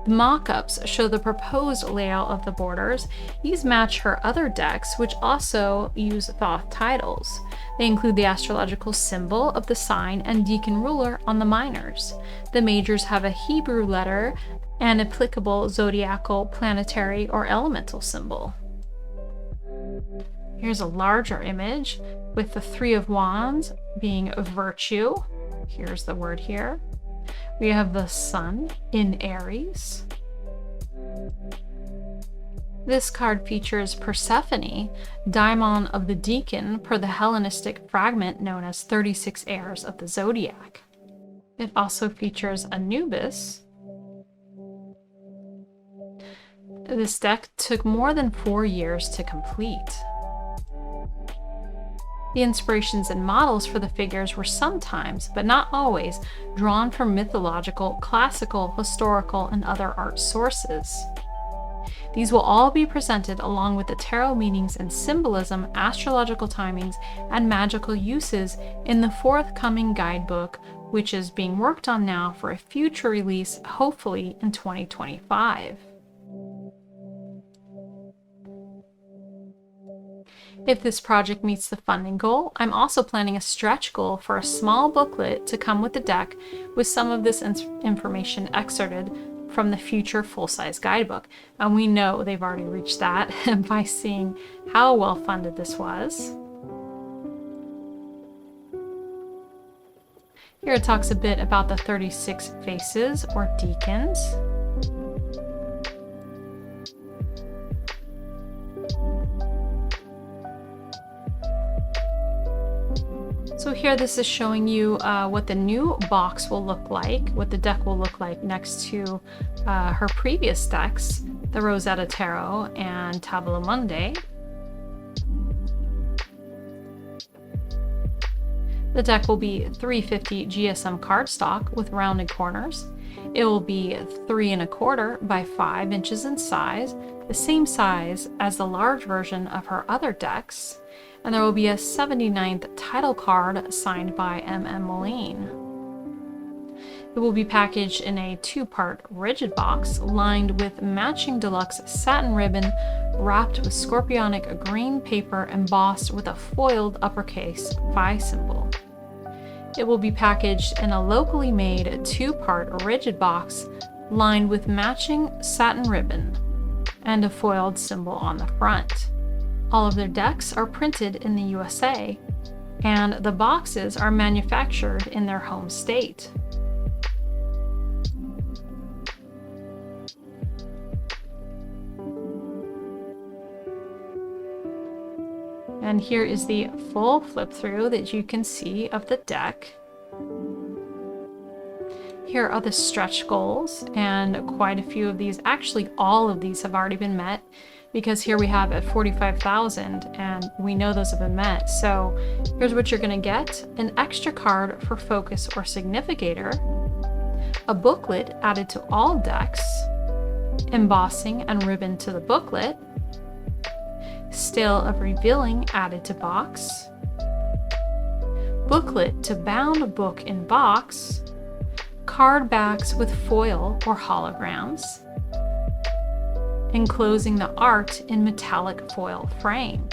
The mock-ups show the proposed layout of the borders. These match her other decks, which also use Thoth titles. They include the astrological symbol of the sign and deacon ruler on the minors. The majors have a Hebrew letter and applicable zodiacal, planetary, or elemental symbol. Here's a larger image with the 3 of Wands being virtue. Here's the word here. We have the Sun in Aries. This card features Persephone, daimon of the deacon per the Hellenistic fragment known as 36 heirs of the zodiac. It also features Anubis. This deck took more than 4 years to complete. The inspirations and models for the figures were sometimes, but not always, drawn from mythological, classical, historical, and other art sources. These will all be presented along with the tarot meanings and symbolism, astrological timings, and magical uses in the forthcoming guidebook, which is being worked on now for a future release, hopefully in 2025. If this project meets the funding goal, I'm also planning a stretch goal for a small booklet to come with the deck with some of this information excerpted from the future full-size guidebook. And we know they've already reached that by seeing how well funded this was. Here it talks a bit about the 36 faces or deacons. So here this is showing you what the new box will look like, what the deck will look like next to her previous decks, the Rosetta Tarot and Tabula Mundi. The deck will be 350 GSM cardstock with rounded corners. It will be 3¼ by 5 inches in size, the same size as the large version of her other decks. And there will be a 79th title card signed by M.M. Moline. It will be packaged in a 2-part rigid box lined with matching deluxe satin ribbon wrapped with scorpionic green paper embossed with a foiled uppercase phi symbol. It will be packaged in a locally made 2-part rigid box lined with matching satin ribbon and a foiled symbol on the front. All of their decks are printed in the USA, and the boxes are manufactured in their home state. And here is the full flip through that you can see of the deck. Here are the stretch goals, and quite a few of these, actually all of these have already been met, because here we have at 45,000 and we know those have been met. So here's what you're gonna get: an extra card for focus or significator, a booklet added to all decks, embossing and ribbon to the booklet, Stale of Revealing added to box, booklet to bound book in box, card backs with foil or holograms, enclosing the art in metallic foil frame.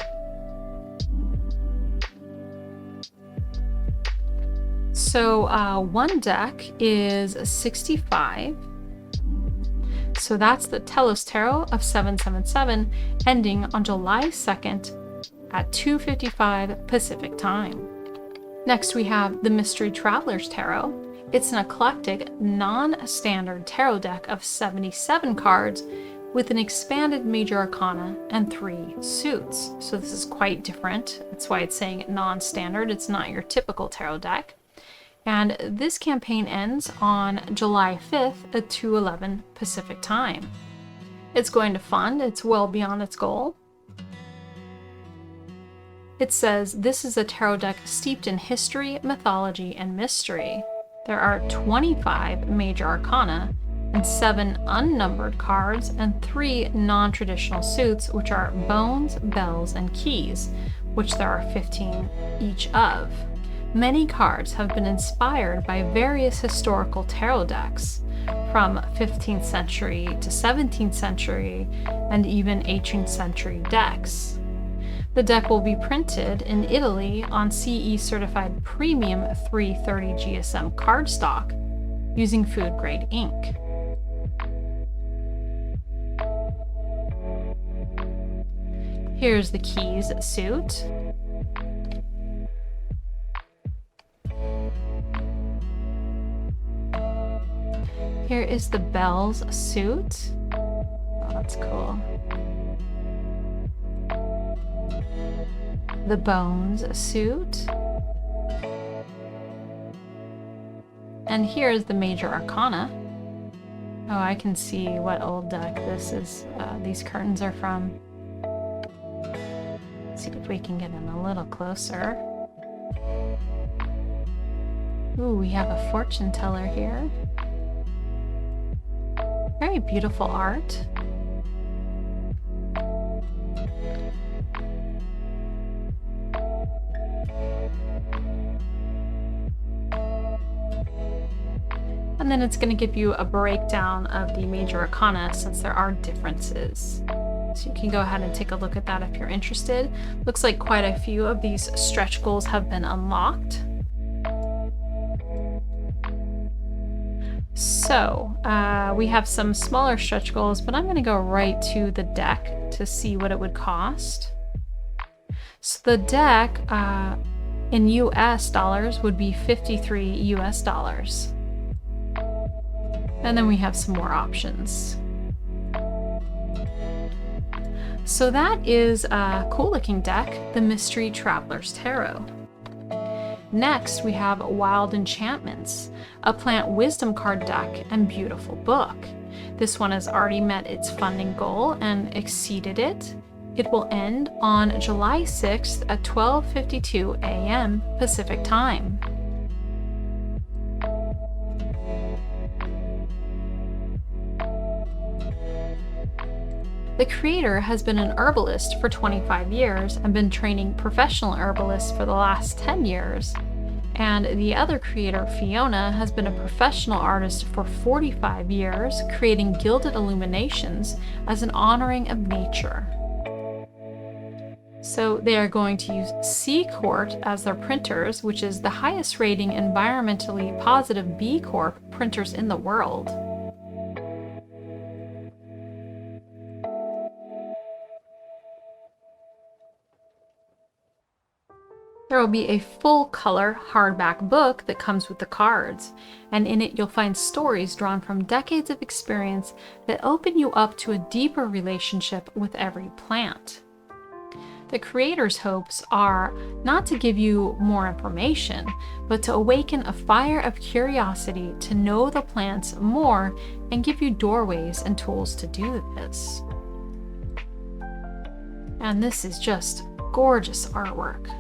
So one deck is 65. So that's the Telos Tarot of 777, ending on July 2nd at 2:55 Pacific Time. Next we have the Mystery Traveler's Tarot. It's an eclectic, non-standard tarot deck of 77 cards with an expanded major arcana and 3 suits. So this is quite different. That's why it's saying non-standard. It's not your typical tarot deck. And this campaign ends on July 5th at 2:11 Pacific Time. It's going to fund. It's well beyond its goal. It says this is a tarot deck steeped in history, mythology, and mystery. There are 25 major arcana and 7 unnumbered cards and 3 non-traditional suits, which are bones, bells, and keys, which there are 15 each of. Many cards have been inspired by various historical tarot decks, from 15th century to 17th century and even 18th century decks. The deck will be printed in Italy on CE certified premium 330 GSM cardstock using food grade ink. Here's the keys suit. Here is the bells suit. Oh, that's cool. The bones suit. And here's the Major Arcana. Oh, I can see what old deck this is. These curtains are from. Let's see if we can get in a little closer. Ooh, we have a fortune teller here. Very beautiful art. And then it's going to give you a breakdown of the Major Arcana since there are differences. So you can go ahead and take a look at that if you're interested. Looks like quite a few of these stretch goals have been unlocked. So we have some smaller stretch goals, but I'm going to go right to the deck to see what it would cost. So the deck in US dollars would be 53 US dollars. And then we have some more options. So that is a cool looking deck, the Mystery Traveler's Tarot. Next, we have Wild Enchantments, a plant wisdom card deck and beautiful book. This one has already met its funding goal and exceeded it. It will end on July 6th at 12:52 a.m. Pacific Time. The creator has been an herbalist for 25 years and been training professional herbalists for the last 10 years. And the other creator, Fiona, has been a professional artist for 45 years, creating gilded illuminations as an honoring of nature. So they are going to use C Corp as their printers, which is the highest rating environmentally positive B Corp printers in the world. There will be a full-color hardback book that comes with the cards, and in it you'll find stories drawn from decades of experience that open you up to a deeper relationship with every plant. The creator's hopes are not to give you more information, but to awaken a fire of curiosity to know the plants more and give you doorways and tools to do this. And this is just gorgeous artwork.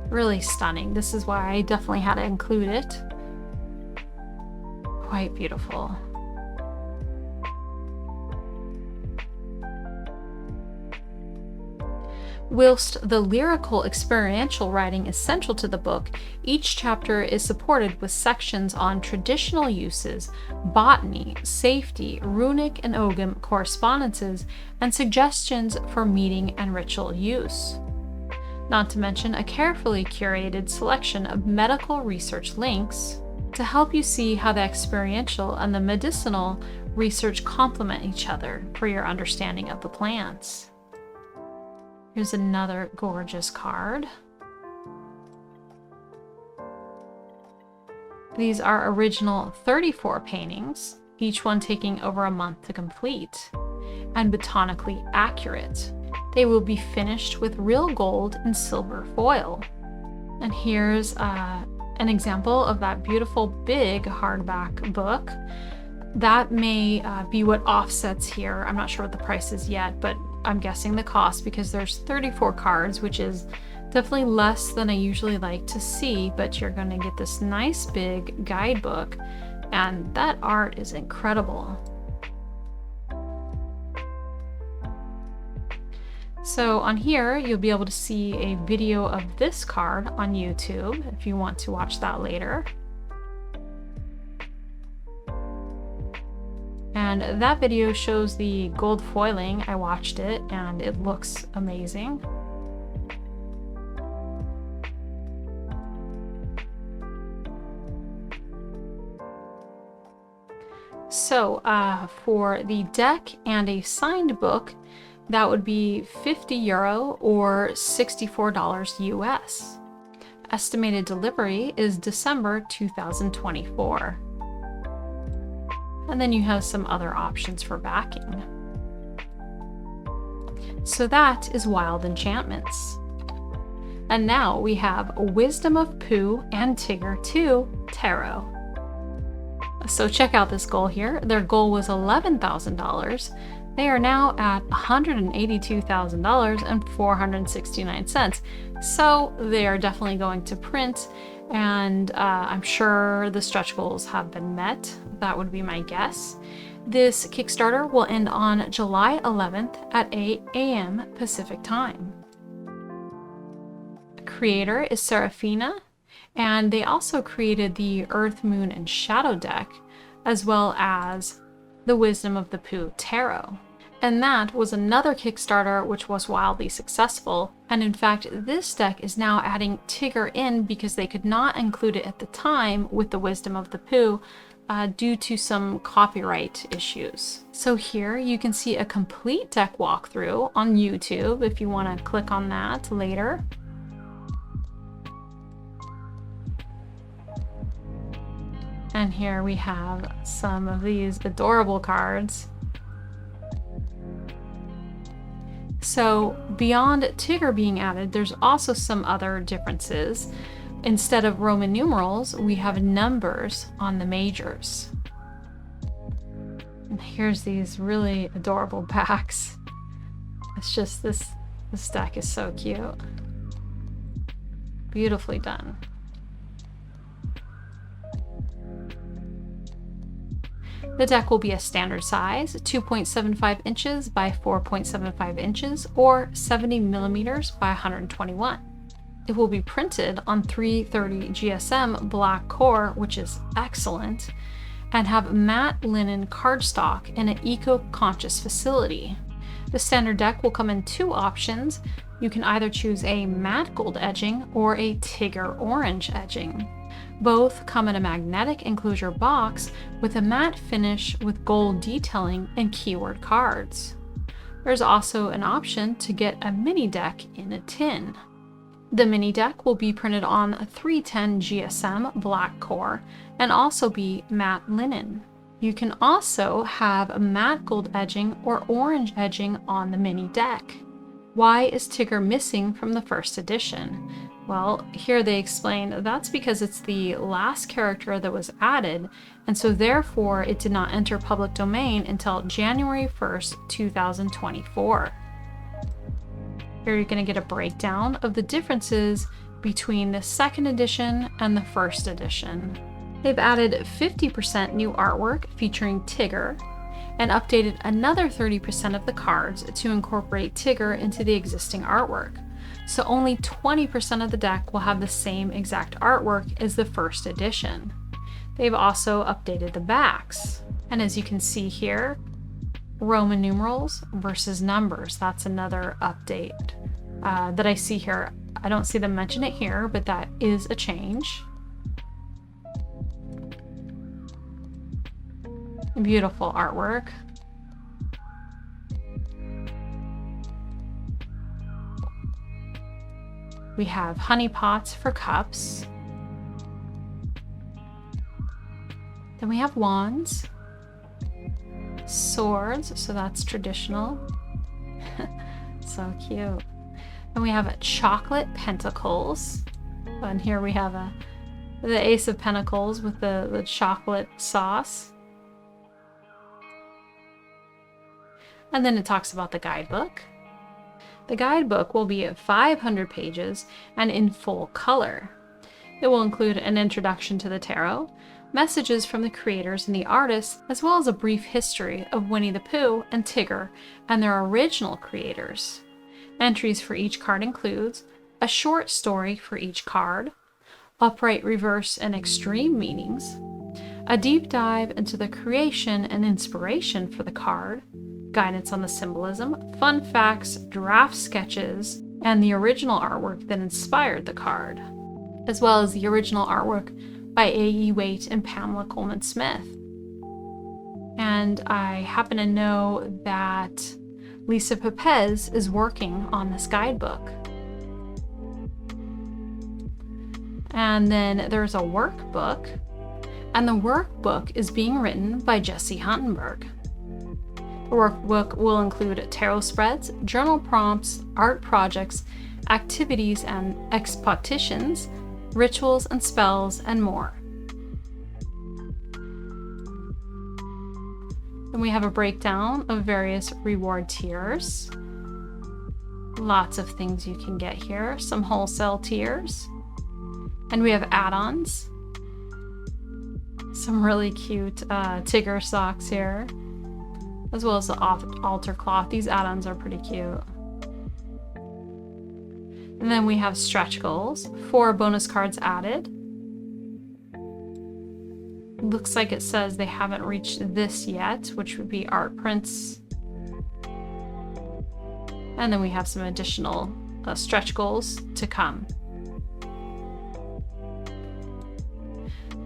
Really stunning. This is why I definitely had to include it. Quite beautiful. Whilst the lyrical experiential writing is central to the book, each chapter is supported with sections on traditional uses, botany, safety, runic and ogham correspondences, and suggestions for meeting and ritual use. Not to mention a carefully curated selection of medical research links to help you see how the experiential and the medicinal research complement each other for your understanding of the plants. Here's another gorgeous card. These are original 34 paintings, each one taking over a month to complete, and botanically accurate. They will be finished with real gold and silver foil. And here's an example of that beautiful big hardback book. That may be what offsets here. I'm not sure what the price is yet, but I'm guessing the cost because there's 34 cards, which is definitely less than I usually like to see, but you're gonna get this nice big guidebook, and that art is incredible. So on here, you'll be able to see a video of this card on YouTube if you want to watch that later. And that video shows the gold foiling. I watched it and it looks amazing. So for the deck and a signed book, that would be €50 or $64 US. Estimated delivery is December 2024. And then you have some other options for backing. So that is Wild Enchantments. And now we have Wisdom of Pooh and Tigger 2 Tarot. So check out this goal here. Their goal was $11,000. They are now at $182,000 and 469 cents. So they are definitely going to print, and I'm sure the stretch goals have been met. That would be my guess. This Kickstarter will end on July 11th at 8 a.m. Pacific time. Creator is Serafina, and they also created the Earth, Moon, and Shadow deck, as well as the Wisdom of the Pooh Tarot. And that was another Kickstarter which was wildly successful. And in fact, this deck is now adding Tigger in because they could not include it at the time with the Wisdom of the Pooh due to some copyright issues. So here you can see a complete deck walkthrough on YouTube if you want to click on that later. And here we have some of these adorable cards. So beyond Tigger being added, there's also some other differences. Instead of Roman numerals, we have numbers on the majors. And here's these really adorable packs. It's just this deck is so cute. Beautifully done. The deck will be a standard size, 2.75 inches by 4.75 inches, or 70 millimeters by 121. It will be printed on 330 GSM black core, which is excellent, and have matte linen cardstock in an eco-conscious facility. The standard deck will come in two options. You can either choose a matte gold edging or a Tigger orange edging. Both come in a magnetic enclosure box with a matte finish with gold detailing and keyword cards. There's also an option to get a mini deck in a tin. The mini deck will be printed on a 310 GSM black core and also be matte linen. You can also have a matte gold edging or orange edging on the mini deck. Why is Tigger missing from the first edition? Well, here they explain that's because it's the last character that was added, and so therefore it did not enter public domain until January 1st, 2024. Here you're going to get a breakdown of the differences between the second edition and the first edition. They've added 50% new artwork featuring Tigger, and updated another 30% of the cards to incorporate Tigger into the existing artwork. So only 20% of the deck will have the same exact artwork as the first edition. They've also updated the backs. And as you can see here, Roman numerals versus numbers. That's another update that I see here. I don't see them mention it here, but that is a change. Beautiful artwork. We have honey pots for cups. Then we have wands, swords, so that's traditional. So cute. And we have chocolate pentacles. And here we have the Ace of Pentacles with the chocolate sauce. And then it talks about the guidebook. The guidebook will be 500 pages and in full color. It will include an introduction to the tarot, messages from the creators and the artists, as well as a brief history of Winnie the Pooh and Tigger and their original creators. Entries for each card includes a short story for each card, upright, reverse, and extreme meanings, a deep dive into the creation and inspiration for the card, guidance on the symbolism, fun facts, draft sketches, and the original artwork that inspired the card, as well as the original artwork by A.E. Waite and Pamela Coleman Smith. And I happen to know that Lisa Pepez is working on this guidebook. And then there's a workbook, and the workbook is being written by Jesse Huntenberg. The workbook will include tarot spreads, journal prompts, art projects, activities and expositions, rituals and spells, and more. Then we have a breakdown of various reward tiers. Lots of things you can get here. Some wholesale tiers. And we have add-ons. Some really cute Tigger socks here, as well as the altar cloth. These add-ons are pretty cute. And then we have stretch goals, 4 bonus cards added. Looks like it says they haven't reached this yet, which would be art prints. And then we have some additional stretch goals to come.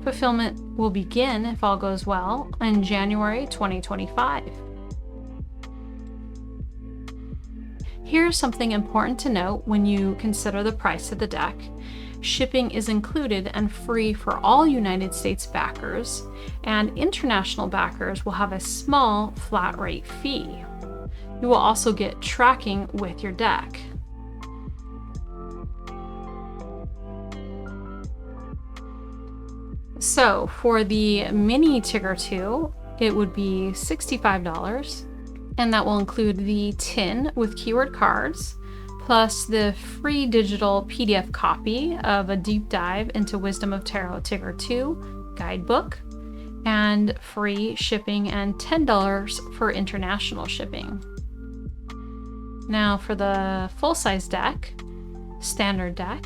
Fulfillment will begin, if all goes well, in January 2025. Here's something important to note when you consider the price of the deck. Shipping is included and free for all United States backers, and international backers will have a small flat rate fee. You will also get tracking with your deck. So for the mini Tigger 2, it would be $65, and that will include the tin with keyword cards, plus the free digital PDF copy of a deep dive into Wisdom of Tarot Tigger 2 guidebook, and free shipping and $10 for international shipping. Now for the full-size deck, standard deck,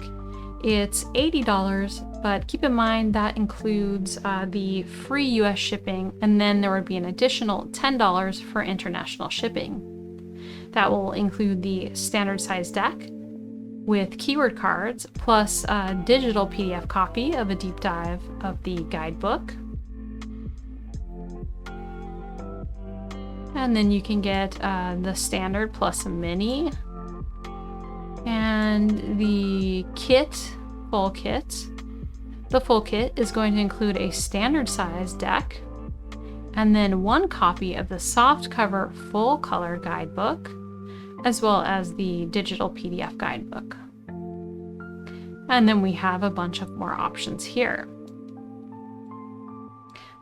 it's $80, but keep in mind that includes the free US shipping, and then there would be an additional $10 for international shipping. That will include the standard size deck with keyword cards, plus a digital PDF copy of a deep dive of the guidebook. And then you can get the standard plus a mini. And the kit, full kit. The full kit is going to include a standard size deck, and then 1 copy of the soft cover full color guidebook, as well as the digital PDF guidebook. And then we have a bunch of more options here.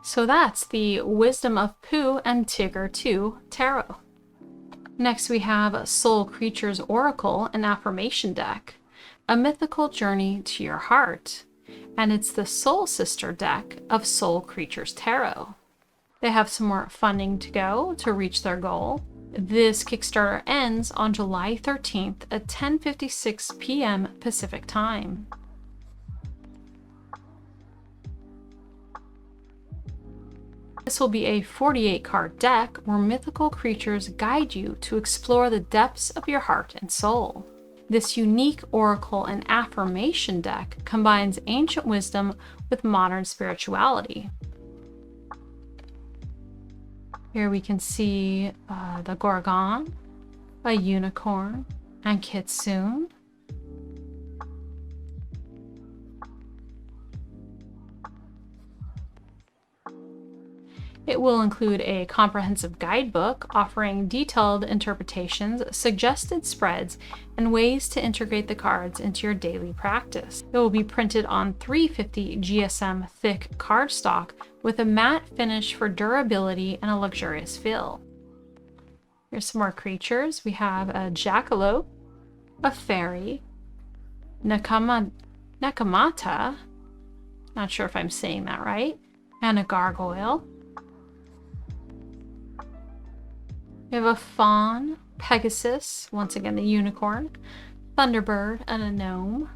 So that's the Wisdom of Pooh and Tigger 2 Tarot. Next we have Soul Creatures Oracle, an affirmation deck, a mythical journey to your heart. And it's the Soul Sister deck of Soul Creatures Tarot. They have some more funding to go to reach their goal. This Kickstarter ends on July 13th at 10:56 p.m. Pacific Time. This will be a 48-card deck where mythical creatures guide you to explore the depths of your heart and soul. This unique oracle and affirmation deck combines ancient wisdom with modern spirituality. Here we can see the Gorgon, a unicorn, and Kitsune. It will include a comprehensive guidebook offering detailed interpretations, suggested spreads, and ways to integrate the cards into your daily practice. It will be printed on 350 GSM thick cardstock with a matte finish for durability and a luxurious feel. Here's some more creatures. We have a jackalope, a fairy, Nakamata, not sure if I'm saying that right, and a gargoyle. We have a fawn, Pegasus, once again the unicorn, Thunderbird, and a gnome.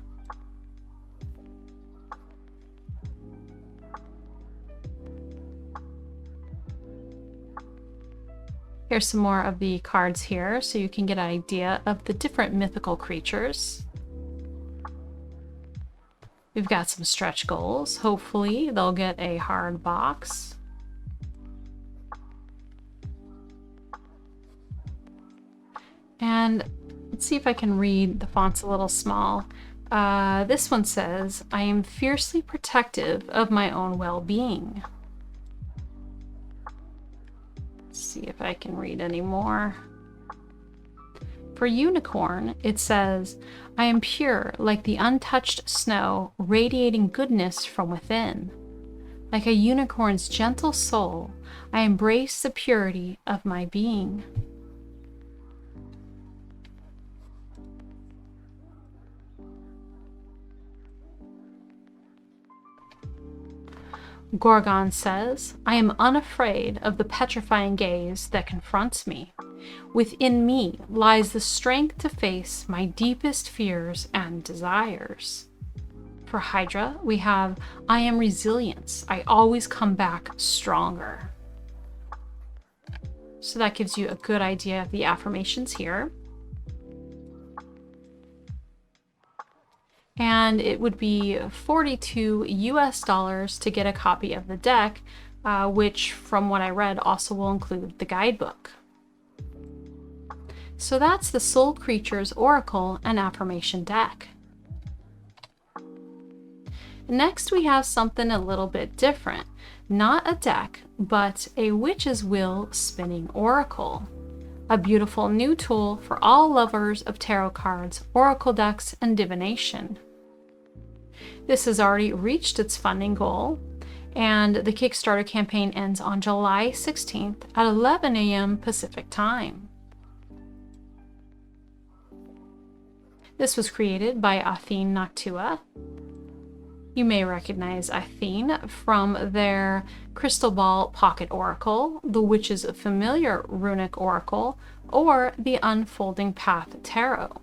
Here's some more of the cards here so you can get an idea of the different mythical creatures. We've got some stretch goals. Hopefully they'll get a hard box. And let's see if I can read, the font's a little small. This one says, I am fiercely protective of my own well-being. Let's see if I can read any more. For unicorn, it says, I am pure like the untouched snow, radiating goodness from within. Like a unicorn's gentle soul, I embrace the purity of my being. Gorgon says, I am unafraid of the petrifying gaze that confronts me. Within me lies the strength to face my deepest fears and desires. For Hydra, we have, I am resilience. I always come back stronger. So that gives you a good idea of the affirmations here. And it would be $42 US to get a copy of the deck, which from what I read also will include the guidebook. So that's the Soul Creatures Oracle and Affirmation deck. Next we have something a little bit different. Not a deck, but a Witch's Wheel Spinning Oracle. A beautiful new tool for all lovers of tarot cards, oracle decks, and divination. This has already reached its funding goal, and the Kickstarter campaign ends on July 16th at 11 a.m. Pacific time. This was created by Athene Noctua. You may recognize Athene from their Crystal Ball Pocket Oracle, the Witch's Familiar Runic Oracle, or the Unfolding Path Tarot.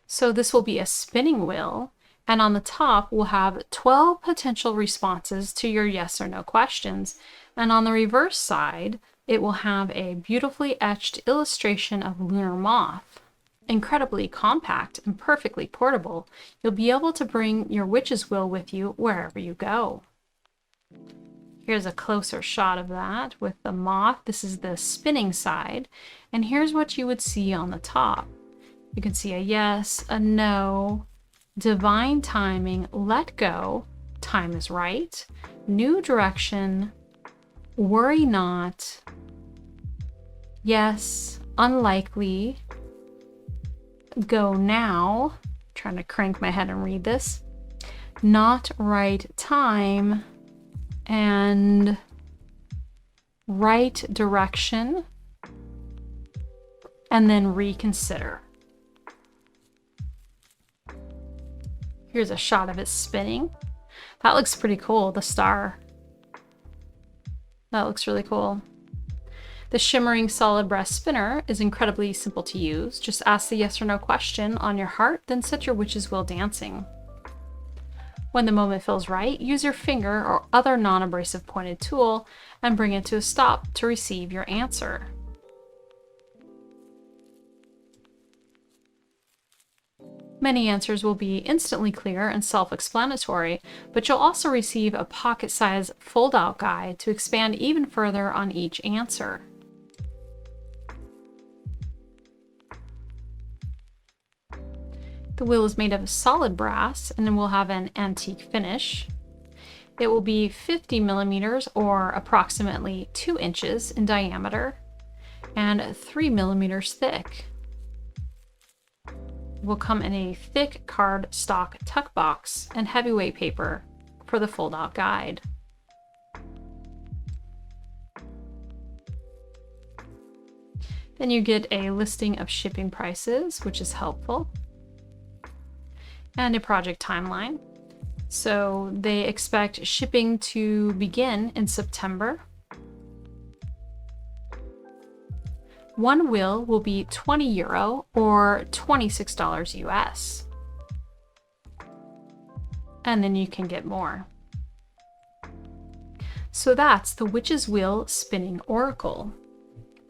So this will be a spinning wheel, and on the top we'll have 12 potential responses to your yes or no questions, and on the reverse side it will have a beautifully etched illustration of lunar moth. Incredibly compact and perfectly portable, you'll be able to bring your witch's wheel with you wherever you go. Here's a closer shot of that with the moth. This is the spinning side, and here's what you would see on the top. You can see a yes, a no, divine timing, let go, time is right, new direction, worry not, yes, unlikely, go now, trying to crank my head and read this, not right time, and right direction, and then reconsider. Here's a shot of it spinning. That looks pretty cool, the star. That looks really cool. The shimmering solid brass spinner is incredibly simple to use. Just ask the yes or no question on your heart, then set your witch's wheel dancing. When the moment feels right, use your finger or other non-abrasive pointed tool and bring it to a stop to receive your answer. Many answers will be instantly clear and self-explanatory, but you'll also receive a pocket-sized fold-out guide to expand even further on each answer. The wheel is made of solid brass and will have an antique finish. It will be 50 millimeters or approximately 2 inches in diameter and 3 millimeters thick. It will come in a thick cardstock tuck box and heavyweight paper for the fold-out guide. Then you get a listing of shipping prices, which is helpful, and a project timeline. So they expect shipping to begin in September. One wheel will be €20 or $26 US. And then you can get more. So that's the Witch's Wheel Spinning Oracle.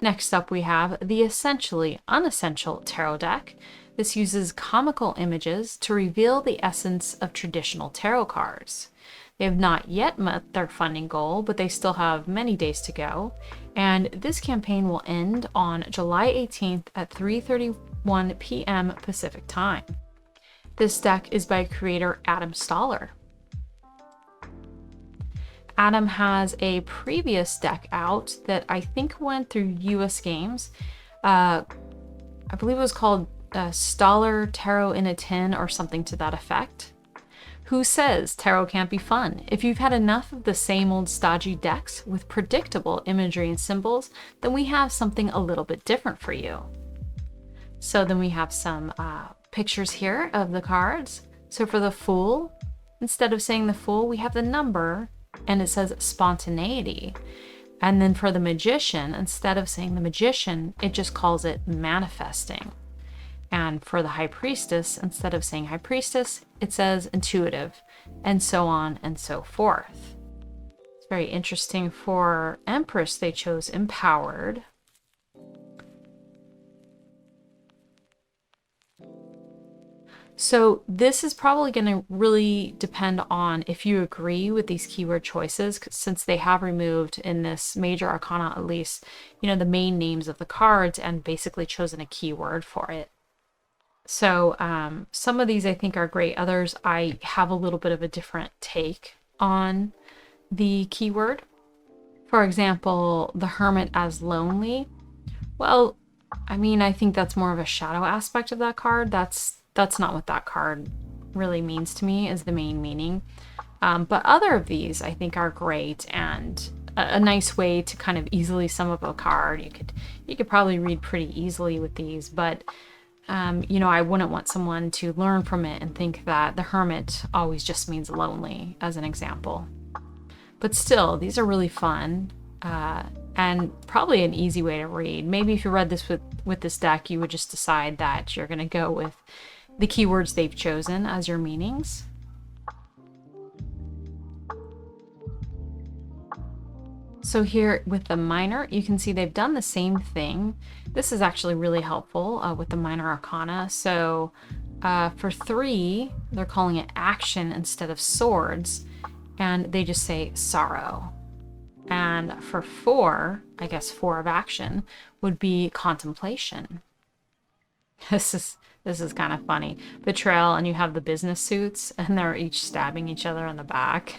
Next up we have the Essentially Unessential Tarot deck. This uses comical images to reveal the essence of traditional tarot cards. They have not yet met their funding goal, but they still have many days to go. And this campaign will end on July 18th at 3:31 p.m. Pacific time. This deck is by creator Adam Stoller. Adam has a previous deck out that I think went through US Games. I believe it was called Staller Tarot in a tin or something to that effect. Who says tarot can't be fun? If you've had enough of the same old stodgy decks with predictable imagery and symbols, then we have something a little bit different for you. So then we have some pictures here of the cards. So for the Fool, instead of saying the Fool, we have the number and it says spontaneity. And then for the Magician, instead of saying the Magician, it just calls it manifesting. And for the High Priestess, instead of saying High Priestess, it says intuitive, and so on and so forth. It's very interesting. For Empress, they chose empowered. So this is probably going to really depend on if you agree with these keyword choices, since they have removed in this major arcana, at least, you know, the main names of the cards and basically chosen a keyword for it. So some of these I think are great. Others I have a little bit of a different take on the keyword. For example, the Hermit as lonely. Well, I mean, I think that's more of a shadow aspect of that card. That's not what that card really means to me, is the main meaning. But other of these I think are great and a nice way to kind of easily sum up a card. You could probably read pretty easily with these, but you know, I wouldn't want someone to learn from it and think that the Hermit always just means lonely, as an example. But still, these are really fun and probably an easy way to read. Maybe if you read this with this deck, you would just decide that you're going to go with the keywords they've chosen as your meanings. So here with the minor, you can see they've done the same thing. This is actually really helpful with the minor arcana. So for 3, they're calling it action instead of swords, and they just say sorrow. And for 4, I guess 4 of action would be contemplation. This is kind of funny. Betrayal, and you have the business suits, and they're each stabbing each other on the back.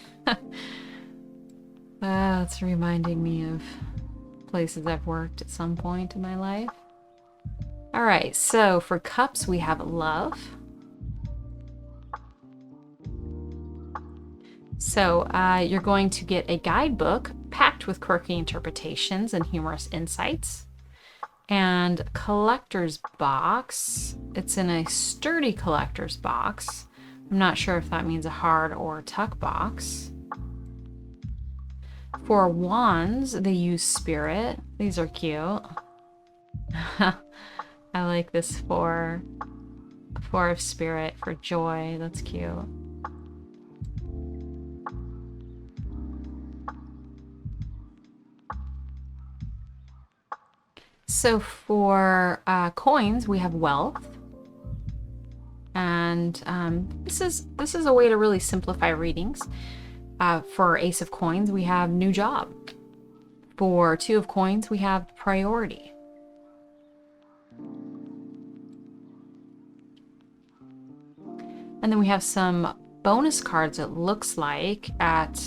It's reminding me of places I've worked at some point in my life. All right, so for cups, we have love. So you're going to get a guidebook packed with quirky interpretations and humorous insights. And collector's box. It's in a sturdy collector's box. I'm not sure if that means a hard or tuck box. For wands, they use spirit. These are cute. I like this 4 of spirit for joy. That's cute. So for coins, we have wealth. And this is a way to really simplify readings. For Ace of Coins, we have new job. For 2 of Coins, we have priority. And then we have some bonus cards, it looks like, at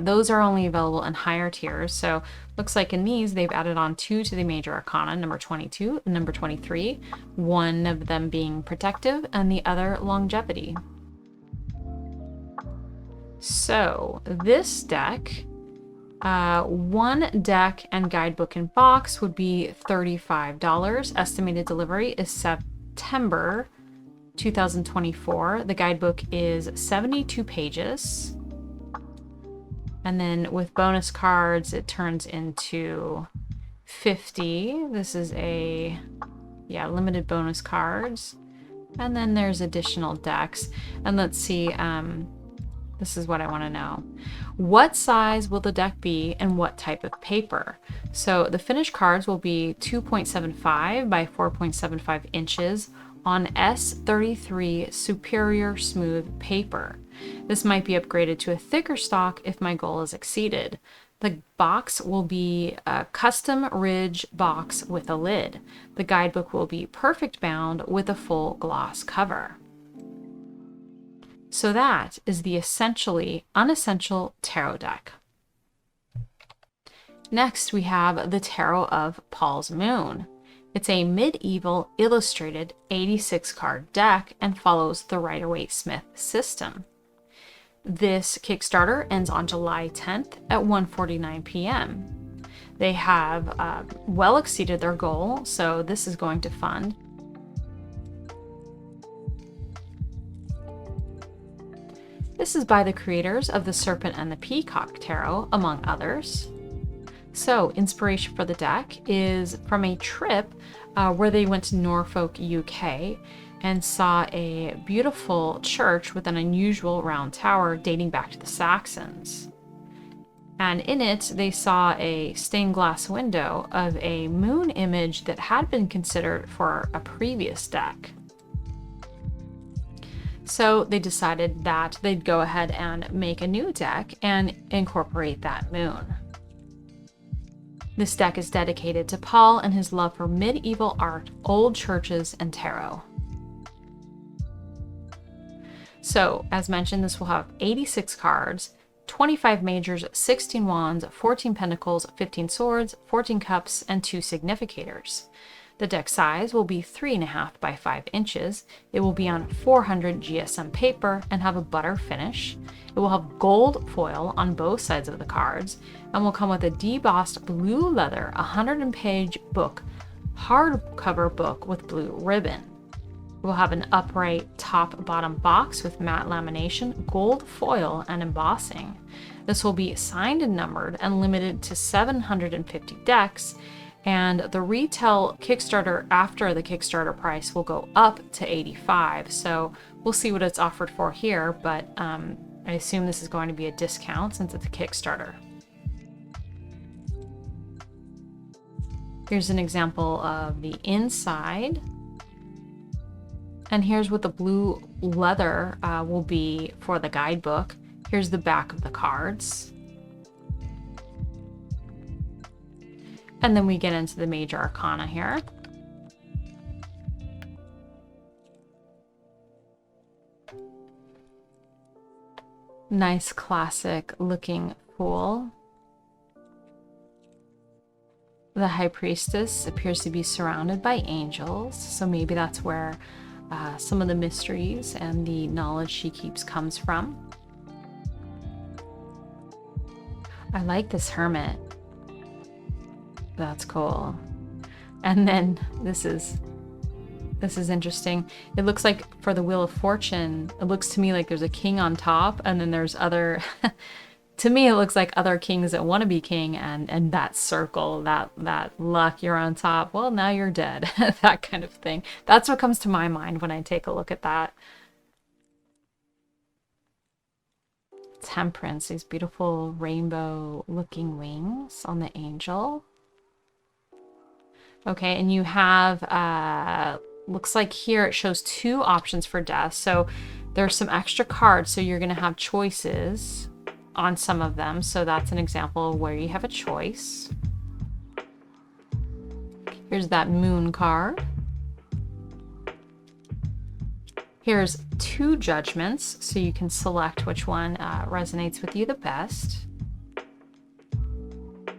those are only available in higher tiers. So looks like in these, they've added on 2 to the major arcana, number 22 and number 23, one of them being protective and the other longevity. So this deck, 1 deck and guidebook in box would be $35. Estimated delivery is September 2024. The guidebook is 72 pages. And then with bonus cards, it turns into 50. This is limited bonus cards. And then there's additional decks. And let's see, this is what I want to know. What size will the deck be and what type of paper? So the finished cards will be 2.75 by 4.75 inches on S33 Superior Smooth paper. This might be upgraded to a thicker stock if my goal is exceeded. The box will be a custom ridge box with a lid. The guidebook will be perfect bound with a full gloss cover. So that is the essentially unessential tarot deck. Next, we have the Tarot of Paul's Moon. It's a medieval illustrated 86 card deck and follows the Rider-Waite-Smith system. This Kickstarter ends on July 10th at 1:49 p.m. They have well exceeded their goal, so this is going to fund. This is by the creators of the Serpent and the Peacock Tarot, among others. So, inspiration for the deck is from a trip where they went to Norfolk, UK, and saw a beautiful church with an unusual round tower dating back to the Saxons. And in it, they saw a stained glass window of a moon image that had been considered for a previous deck. So they decided that they'd go ahead and make a new deck and incorporate that moon. This deck is dedicated to Paul and his love for medieval art, old churches, and tarot. So, as mentioned, this will have 86 cards, 25 majors, 16 wands, 14 pentacles, 15 swords, 14 cups, and 2 significators. The deck size will be 3.5 by 5 inches. It will be on 400 GSM paper and have a butter finish. It will have gold foil on both sides of the cards and will come with a debossed blue leather 100-page book, hardcover book with blue ribbon. It will have an upright top-bottom box with matte lamination, gold foil, and embossing. This will be signed and numbered and limited to 750 decks. And the retail Kickstarter after the Kickstarter price will go up to $85. So we'll see what it's offered for here, but I assume this is going to be a discount since it's a Kickstarter. Here's an example of the inside. And here's what the blue leather will be for the guidebook. Here's the back of the cards. And then we get into the major arcana here. Nice classic looking Fool. The High Priestess appears to be surrounded by angels, so maybe that's where some of the mysteries and the knowledge she keeps comes from. I like this Hermit. That's cool. And then this is interesting. It looks like for the Wheel of Fortune, it looks to me like there's a king on top, and then there's other to me it looks like other kings that want to be king, and that circle, that luck, you're on top, well, now you're dead. That kind of thing. That's what comes to my mind when I take a look at that. Temperance, these beautiful rainbow looking wings on the angel. Okay, and you have, looks like here it shows 2 options for death. So there's some extra cards, so you're going to have choices on some of them. So that's an example of where you have a choice. Here's that moon card. Here's 2 judgments, so you can select which one resonates with you the best.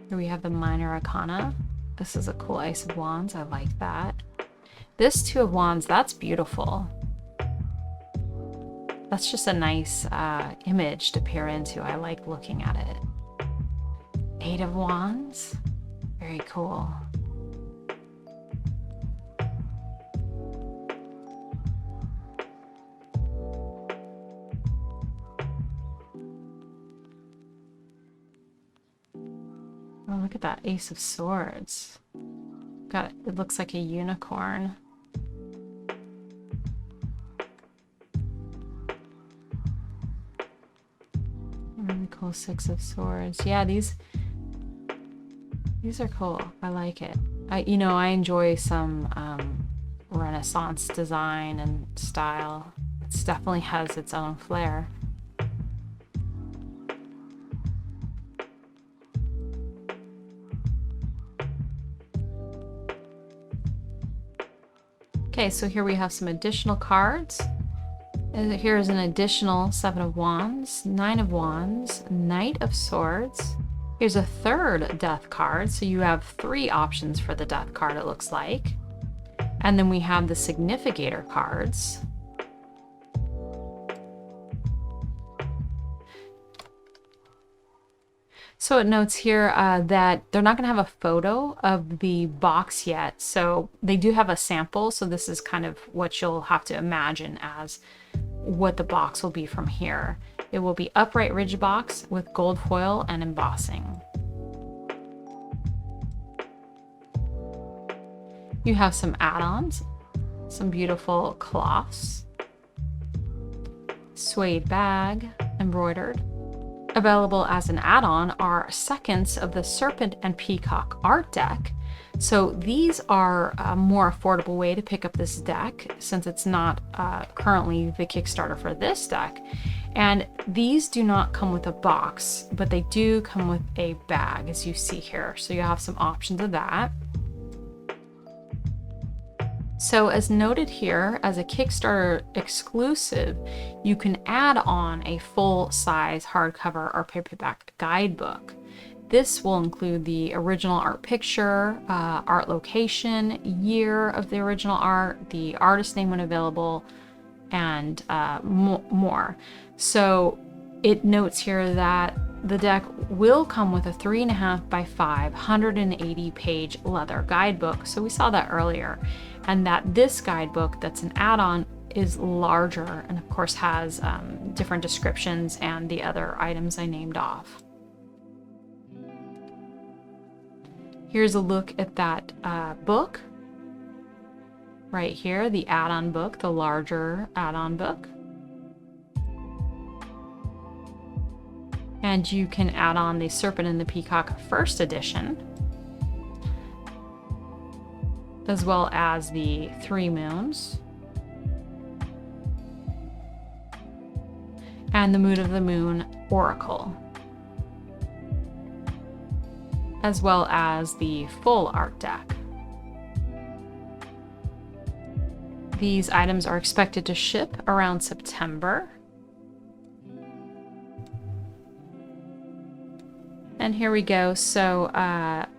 Here we have the minor arcana. This is a cool Ace of Wands. I like that. This 2 of Wands, that's beautiful. That's just a nice image to peer into. I like looking at it. 8 of Wands. Very cool. Oh, look at that Ace of Swords. It looks like a unicorn. Really cool 6 of Swords. Yeah, these are cool. I like it. I enjoy some Renaissance design and style. It definitely has its own flair. Okay, so here we have some additional cards. And here's an additional 7 of Wands, 9 of Wands, Knight of Swords. Here's a 3rd Death card, so you have 3 options for the Death card, it looks like. And then we have the significator cards. So it notes here that they're not going to have a photo of the box yet. So they do have a sample. So this is kind of what you'll have to imagine as what the box will be from here. It will be upright ridge box with gold foil and embossing. You have some add-ons, some beautiful cloths, suede bag, embroidered. Available as an add-on are seconds of the Serpent and Peacock art deck. So these are a more affordable way to pick up this deck since it's not currently the Kickstarter for this deck. And these do not come with a box, but they do come with a bag, as you see here. So you have some options of that. So as noted here, as a Kickstarter exclusive, you can add on a full-size hardcover or paperback guidebook. This will include the original art picture, art location, year of the original art, the artist name when available, and more. So it notes here that the deck will come with a 3.5 by 5, 180-page leather guidebook. So we saw that earlier. And that this guidebook that's an add-on is larger and of course has different descriptions and the other items I named off. Here's a look at that book right here, the add-on book, the larger add-on book. And you can add on the Serpent and the Peacock first edition, as well as the 3 Moons and the Moon of the Moon Oracle, as well as the full art deck. These items are expected to ship around September. And here we go. So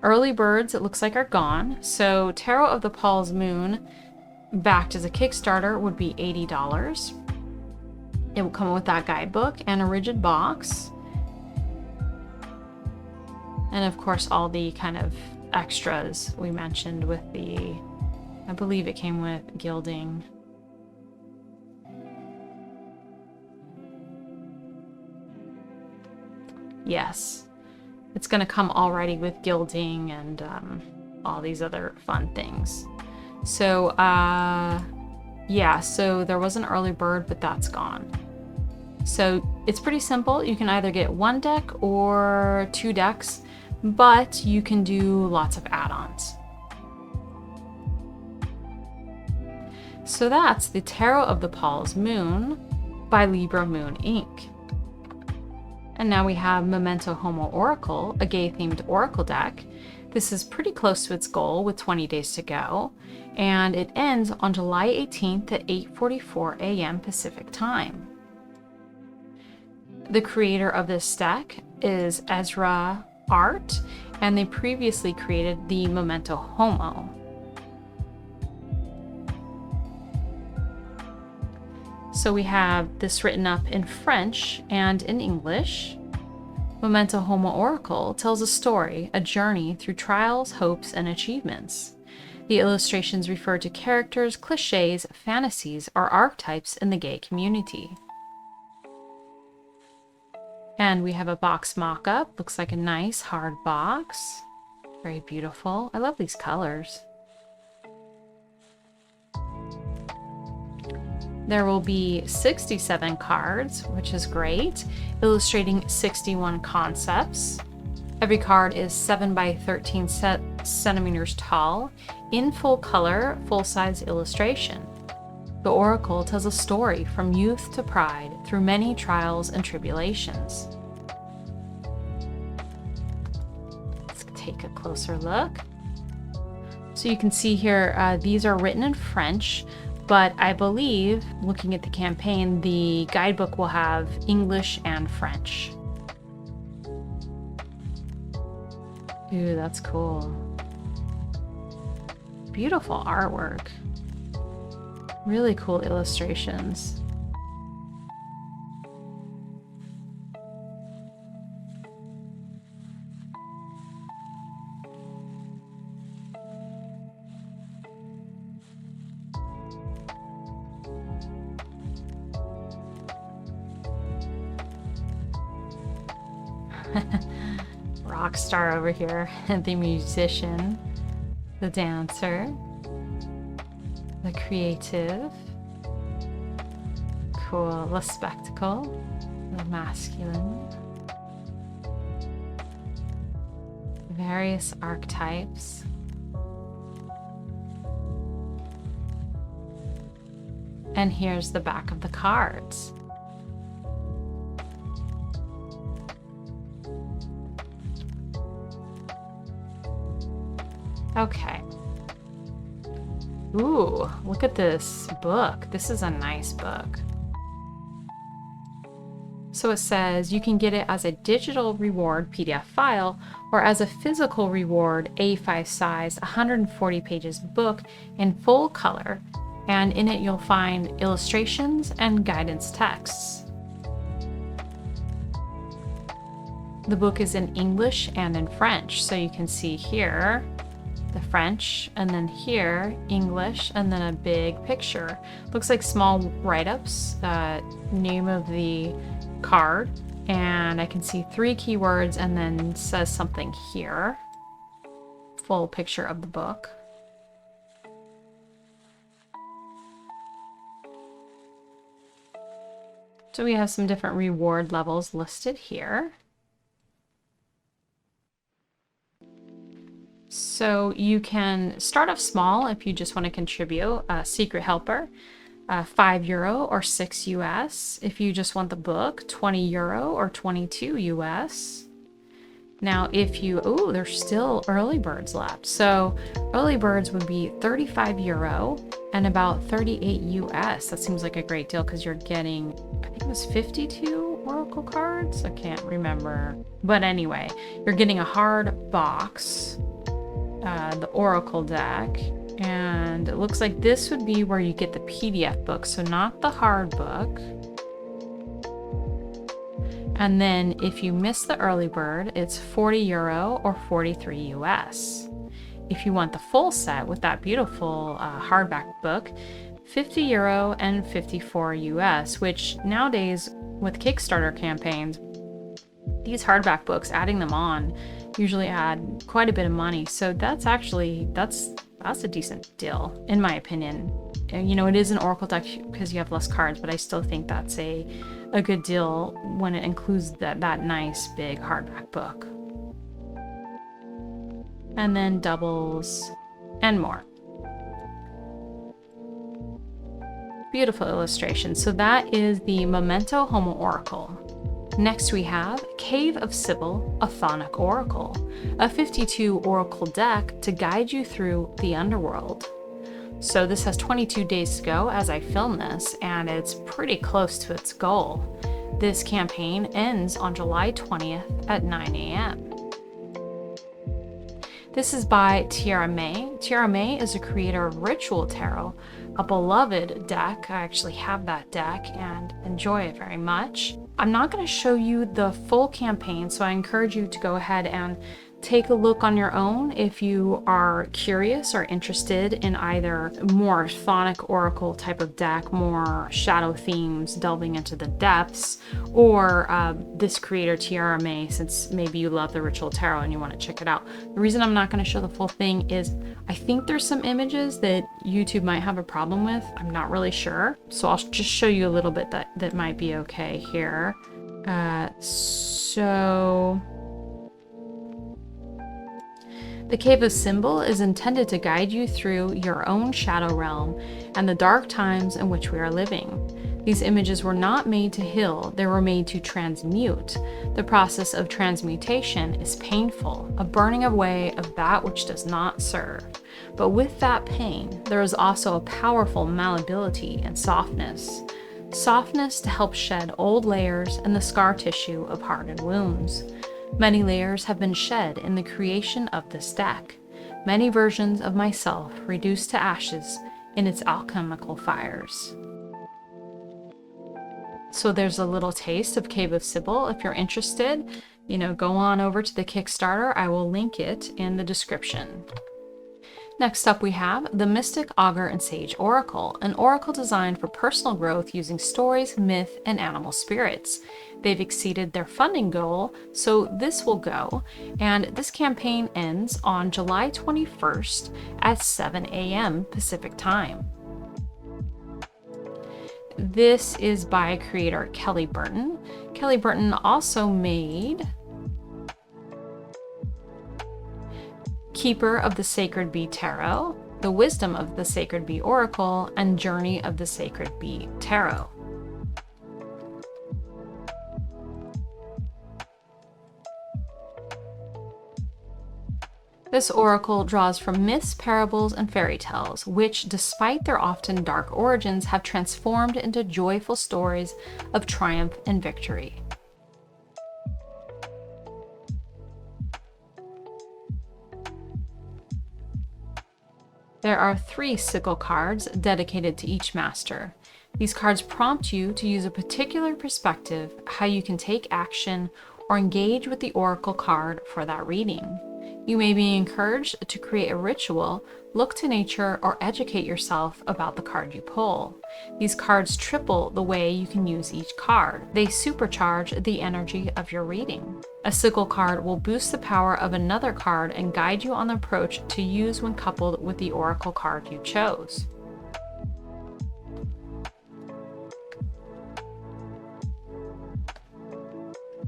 early birds, it looks like, are gone. So Tarot of the Paul's Moon, backed as a Kickstarter, would be $80. It will come with that guidebook and a rigid box. And of course, all the kind of extras we mentioned with the, I believe it came with gilding. Yes. It's going to come already with gilding and all these other fun things. So, yeah, so there was an early bird, but that's gone. So it's pretty simple. You can either get 1 deck or 2 decks, but you can do lots of add-ons. So that's the Tarot of the Paul's Moon by Libra Moon Inc. And now we have Memento Homo Oracle, a gay-themed oracle deck. This is pretty close to its goal with 20 days to go, and it ends on July 18th at 8:44 a.m. Pacific time. The creator of this deck is Ezra Art, and they previously created the Memento Homo. So we have this written up in French and in English. Memento Homo Oracle tells a story, a journey through trials, hopes, and achievements. The illustrations refer to characters, cliches, fantasies, or archetypes in the gay community. And we have a box mock-up. Looks like a nice hard box. Very beautiful. I love these colors. There will be 67 cards, which is great, illustrating 61 concepts. Every card is 7 by 13 centimeters tall, in full color, full-size illustration. The Oracle tells a story from youth to pride through many trials and tribulations. Let's take a closer look. So you can see here, these are written in French, but I believe, looking at the campaign, the guidebook will have English and French. Ooh, that's cool. Beautiful artwork. Really cool illustrations. Rock star over here, the musician, the dancer, the creative, cool, the spectacle, the masculine, various archetypes. And here's the back of the cards. Okay. Ooh, look at this book. This is a nice book. So it says you can get it as a digital reward PDF file or as a physical reward A5 size 140 pages book in full color, and in it you'll find illustrations and guidance texts. The book is in English and in French, so you can see here the French, and then here English, and then a big picture. Looks like small write-ups, name of the card, and I can see 3 keywords, and then says something here. Full picture of the book. So we have some different reward levels listed here. So you can start off small if you just want to contribute. Secret helper, €5 or 6 US. If you just want the book, €20 or 22 US. Now if you, oh, there's still early birds left. So early birds would be €35 and about 38 US. That seems like a great deal because you're getting, I think it was 52 Oracle cards. I can't remember. But anyway, you're getting a hard box. The Oracle deck, and it looks like this would be where you get the PDF book, so not the hard book. And then if you miss the early bird, it's €40 or 43 US. If you want the full set with that beautiful hardback book, €50 and 54 US, which nowadays with Kickstarter campaigns, these hardback books, adding them on, usually add quite a bit of money. So that's actually, that's a decent deal, in my opinion. And, you know, it is an Oracle deck because you have less cards, but I still think that's a good deal when it includes that nice big hardback book. And then doubles and more. Beautiful illustration. So that is the Memento Homo Oracle. Next we have Cave of Sybil, a Chthonic Oracle, a 52 Oracle deck to guide you through the underworld. So this has 22 days to go as I film this, and it's pretty close to its goal. This campaign ends on July 20th at 9 AM. This is by Tiara May. Tiara May is a creator of Ritual Tarot, a beloved deck. I actually have that deck and enjoy it very much. I'm not going to show you the full campaign, so I encourage you to go ahead and take a look on your own if you are curious or interested in either more chthonic oracle type of deck, more shadow themes, delving into the depths, or this creator Tiara May, since maybe you love the Ritual Tarot and you want to check it out. The reason I'm not going to show the full thing is I think there's some images that YouTube might have a problem with. I'm not really sure, so I'll just show you a little bit that might be okay here. The Cave of Sybil is intended to guide you through your own shadow realm and the dark times in which we are living. These images were not made to heal, they were made to transmute. The process of transmutation is painful, a burning away of that which does not serve. But with that pain, there is also a powerful malleability and softness. Softness to help shed old layers and the scar tissue of hardened wounds. Many layers have been shed in the creation of this deck. Many versions of myself reduced to ashes in its alchemical fires. So there's a little taste of Cave of Sybil. If you're interested, go on over to the Kickstarter. I will link it in the description. Next up we have the Mystic Augur and Sage Oracle, an oracle designed for personal growth using stories, myth, and animal spirits. They've exceeded their funding goal, so this will go, and this campaign ends on July 21st at 7 a.m. Pacific Time. This is by creator Kelly Burton. Kelly Burton also made Keeper of the Sacred Bee Tarot, The Wisdom of the Sacred Bee Oracle, and Journey of the Sacred Bee Tarot. This oracle draws from myths, parables, and fairy tales, which, despite their often dark origins, have transformed into joyful stories of triumph and victory. There are 3 sickle cards dedicated to each master. These cards prompt you to use a particular perspective, how you can take action or engage with the oracle card for that reading. You may be encouraged to create a ritual, look to nature, or educate yourself about the card you pull. These cards triple the way you can use each card. They supercharge the energy of your reading. A sickle card will boost the power of another card and guide you on the approach to use when coupled with the oracle card you chose.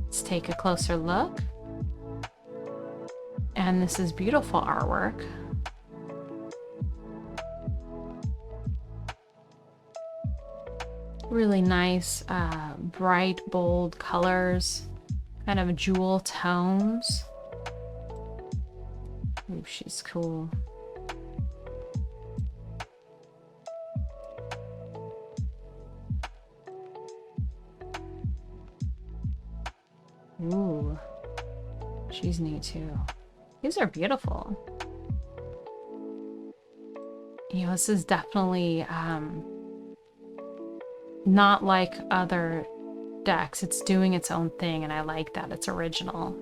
Let's take a closer look. And this is beautiful artwork. Really nice, bright, bold colors, kind of jewel tones. Ooh, she's cool. Ooh, she's neat too. These are beautiful. This is definitely not like other decks. It's doing its own thing, and I like that it's original.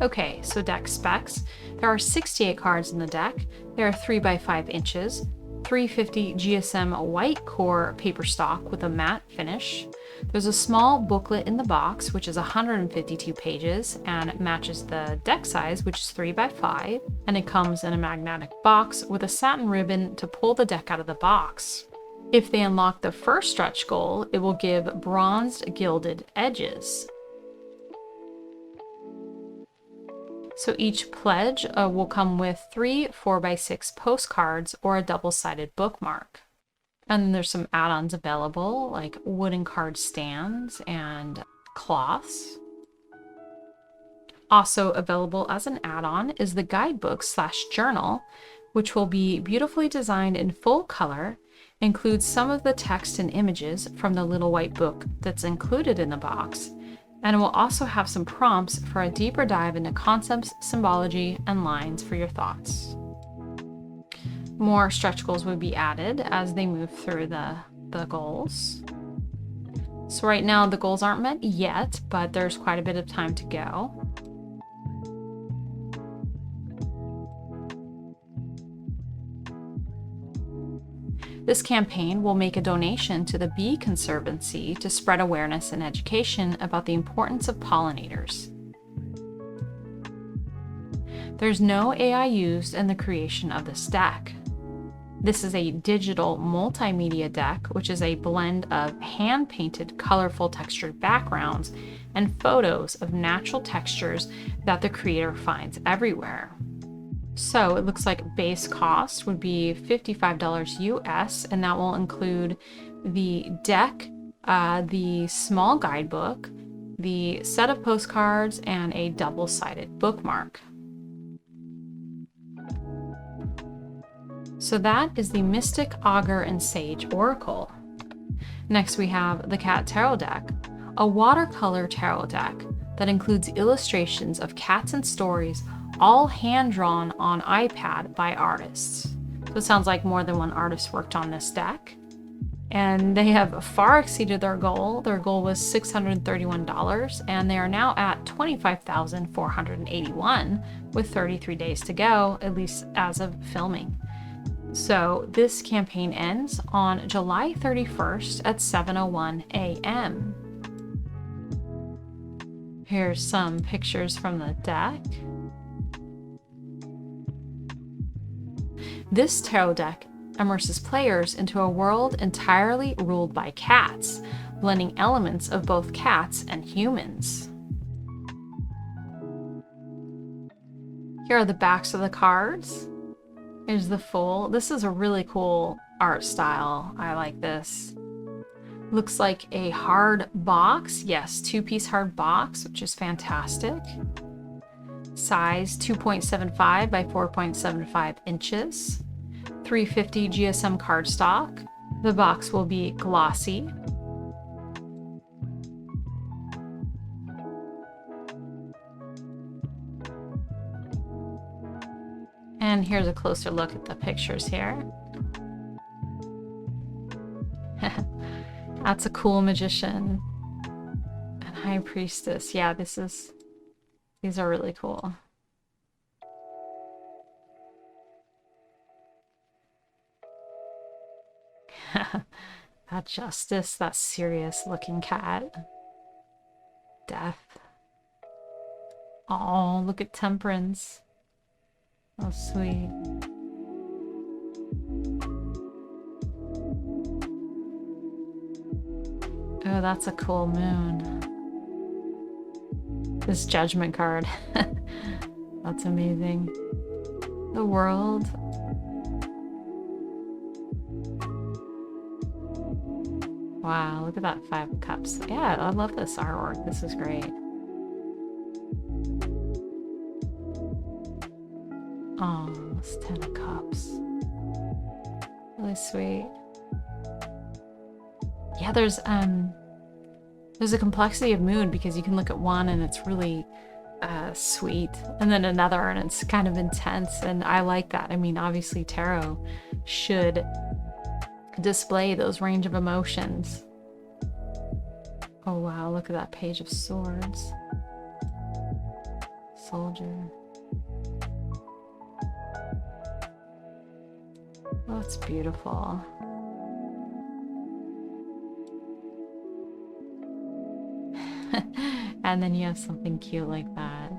Okay, so deck specs. There are 68 cards in the deck. They are 3 by 5 inches, 350 GSM white core paper stock with a matte finish. There's a small booklet in the box, which is 152 pages and matches the deck size, which is 3 by 5, and it comes in a magnetic box with a satin ribbon to pull the deck out of the box. If they unlock the first stretch goal, it will give bronzed gilded edges. So each pledge will come with 3 4x6 postcards or a double-sided bookmark. And then there's some add-ons available, like wooden card stands and cloths. Also available as an add-on is the guidebook/journal, which will be beautifully designed in full color, includes some of the text and images from the little white book that's included in the box, and it will also have some prompts for a deeper dive into concepts, symbology, and lines for your thoughts. More stretch goals would be added as they move through the goals. So right now the goals aren't met yet, but there's quite a bit of time to go. This campaign will make a donation to the Bee Conservancy to spread awareness and education about the importance of pollinators. There's no AI used in the creation of this deck. This is a digital multimedia deck, which is a blend of hand-painted, colorful textured backgrounds and photos of natural textures that the creator finds everywhere. So it looks like base cost would be $55 US, and that will include the deck, the small guidebook, the set of postcards, and a double-sided bookmark. So that is the Mystic Augur and Sage Oracle. Next we have the Cat Tarot deck, a watercolor tarot deck that includes illustrations of cats and stories, all hand-drawn on iPad by artists. So it sounds like more than one artist worked on this deck. And they have far exceeded their goal. Their goal was $631, and they are now at $25,481 with 33 days to go, at least as of filming. So this campaign ends on July 31st at 7:01 a.m. Here's some pictures from the deck. This tarot deck immerses players into a world entirely ruled by cats, blending elements of both cats and humans. Here are the backs of the cards. Here's the full. This is a really cool art style. I like this. Looks like a hard box. Yes, 2-piece hard box, which is fantastic. Size 2.75 by 4.75 inches. 350 GSM cardstock. The box will be glossy. And here's a closer look at the pictures here. That's a cool magician and high priestess. Yeah, these are really cool. That justice, that serious looking cat. Death. Oh, look at temperance. Oh, sweet. Oh, that's a cool moon. This judgment card. That's amazing. The world. Wow, look at that 5 of Cups. Yeah, I love this artwork. This is great. Oh, it's 10 of Cups. Really sweet. Yeah, there's a complexity of mood because you can look at one and it's really sweet, and then another and it's kind of intense, and I like that. I mean, obviously tarot should display those range of emotions. Oh wow, look at that Page of Swords. Soldier. Oh, it's beautiful. And then you have something cute like that.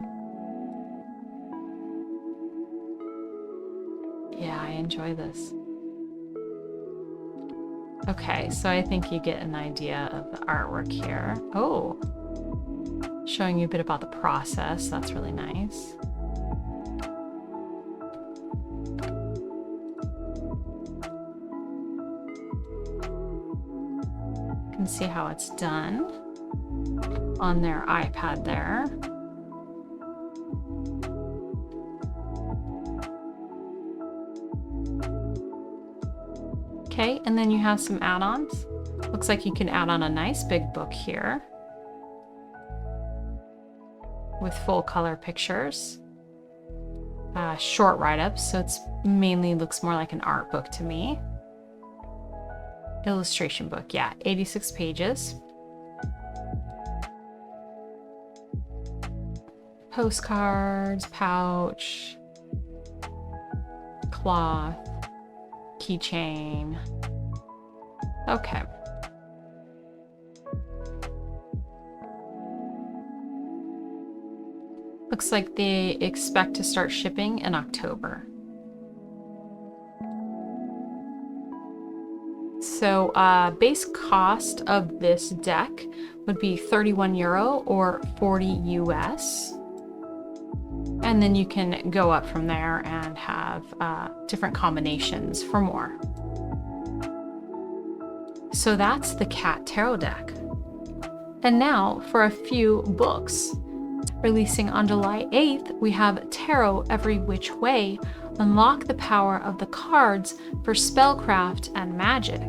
Yeah, I enjoy this. Okay, so I think you get an idea of the artwork here. Oh, showing you a bit about the process. That's really nice. You can see how it's done on their iPad there. Okay, and then you have some add-ons. Looks like you can add on a nice big book here with full color pictures. Short write-ups, so it's mainly looks more like an art book to me. Illustration book, yeah, 86 pages. Postcards, pouch, cloth, keychain. Okay. Looks like they expect to start shipping in October. So base cost of this deck would be €31 or 40 US. And then you can go up from there and have different combinations for more. So that's the Cat Tarot deck. And now for a few books. Releasing on July 8th, we have Tarot Every Which Way, Unlock the Power of the Cards for Spellcraft and Magic.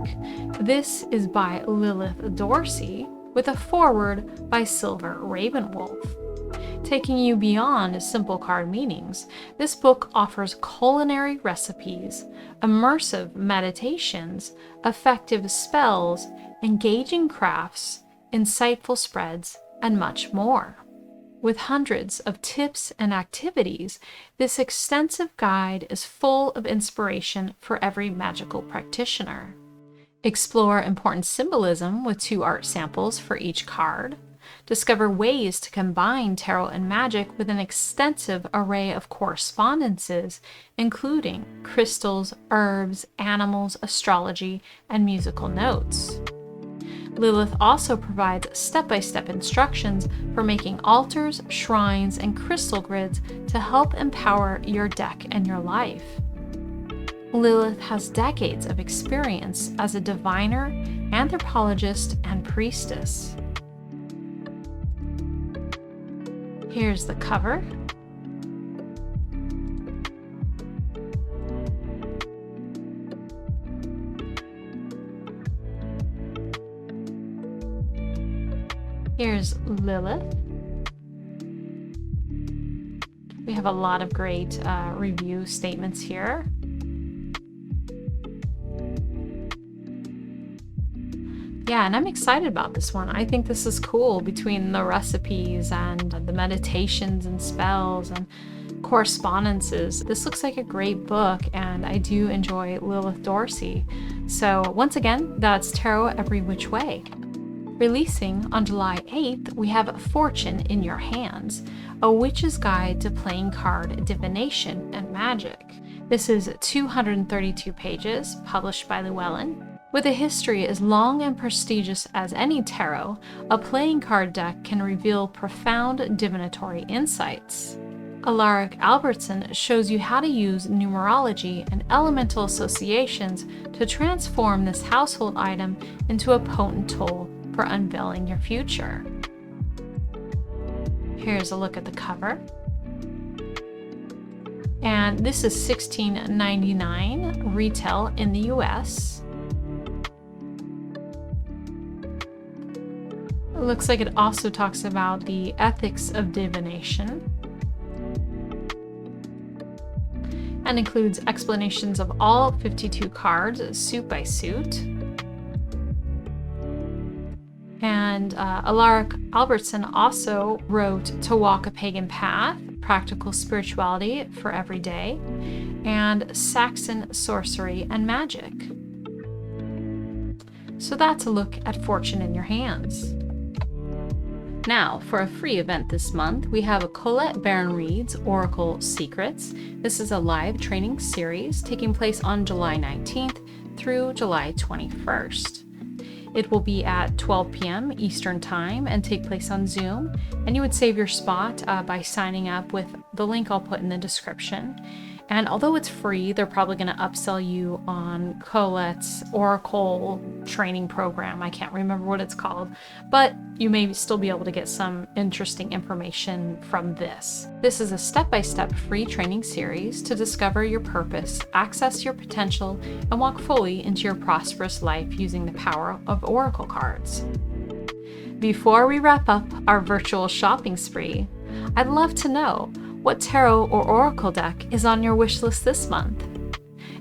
This is by Lilith Dorsey, with a foreword by Silver Ravenwolf. Taking you beyond simple card meanings, this book offers culinary recipes, immersive meditations, effective spells, engaging crafts, insightful spreads, and much more. With hundreds of tips and activities, this extensive guide is full of inspiration for every magical practitioner. Explore important symbolism with 2 art samples for each card. Discover ways to combine tarot and magic with an extensive array of correspondences, including crystals, herbs, animals, astrology, and musical notes. Lilith also provides step-by-step instructions for making altars, shrines, and crystal grids to help empower your deck and your life. Lilith has decades of experience as a diviner, anthropologist, and priestess. Here's the cover. Here's Lilith. We have a lot of great review statements here. Yeah, and I'm excited about this one. I think this is cool, between the recipes and the meditations and spells and correspondences. This looks like a great book, and I do enjoy Lilith Dorsey. So once again, that's Tarot Every Which Way. Releasing on July 8th, we have Fortune in Your Hands, A Witch's Guide to Playing Card Divination and Magic. This is 232 pages, published by Llewellyn. With a history as long and prestigious as any tarot, a playing card deck can reveal profound divinatory insights. Alaric Albertson shows you how to use numerology and elemental associations to transform this household item into a potent tool for unveiling your future. Here's a look at the cover. And this is $16.99 retail in the US. It looks like it also talks about the ethics of divination and includes explanations of all 52 cards, suit by suit. And Alaric Albertson also wrote To Walk a Pagan Path, Practical Spirituality for Every Day, and Saxon Sorcery and Magic. So that's a look at Fortune in Your Hands. Now, for a free event this month, we have Colette Baron Reed's Oracle Secrets. This is a live training series taking place on July 19th through July 21st. It will be at 12 p.m. Eastern Time and take place on Zoom. And you would save your spot by signing up with the link I'll put in the description. And although it's free, they're probably going to upsell you on Colette's Oracle training program. I can't remember what it's called, but you may still be able to get some interesting information from this. This is a step-by-step free training series to discover your purpose, access your potential, and walk fully into your prosperous life using the power of Oracle cards. Before we wrap up our virtual shopping spree, I'd love to know, what tarot or oracle deck is on your wish list this month?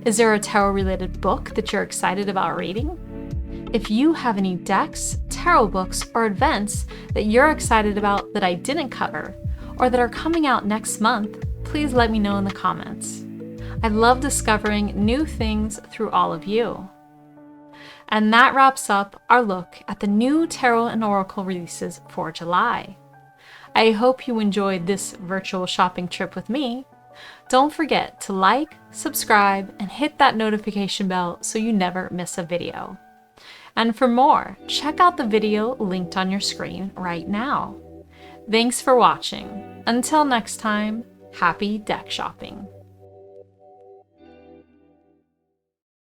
Is there a tarot-related book that you're excited about reading? If you have any decks, tarot books, or events that you're excited about that I didn't cover, or that are coming out next month, please let me know in the comments. I love discovering new things through all of you. And that wraps up our look at the new tarot and oracle releases for July. I hope you enjoyed this virtual shopping trip with me. Don't forget to like, subscribe, and hit that notification bell so you never miss a video. And for more, check out the video linked on your screen right now. Thanks for watching. Until next time, happy deck shopping.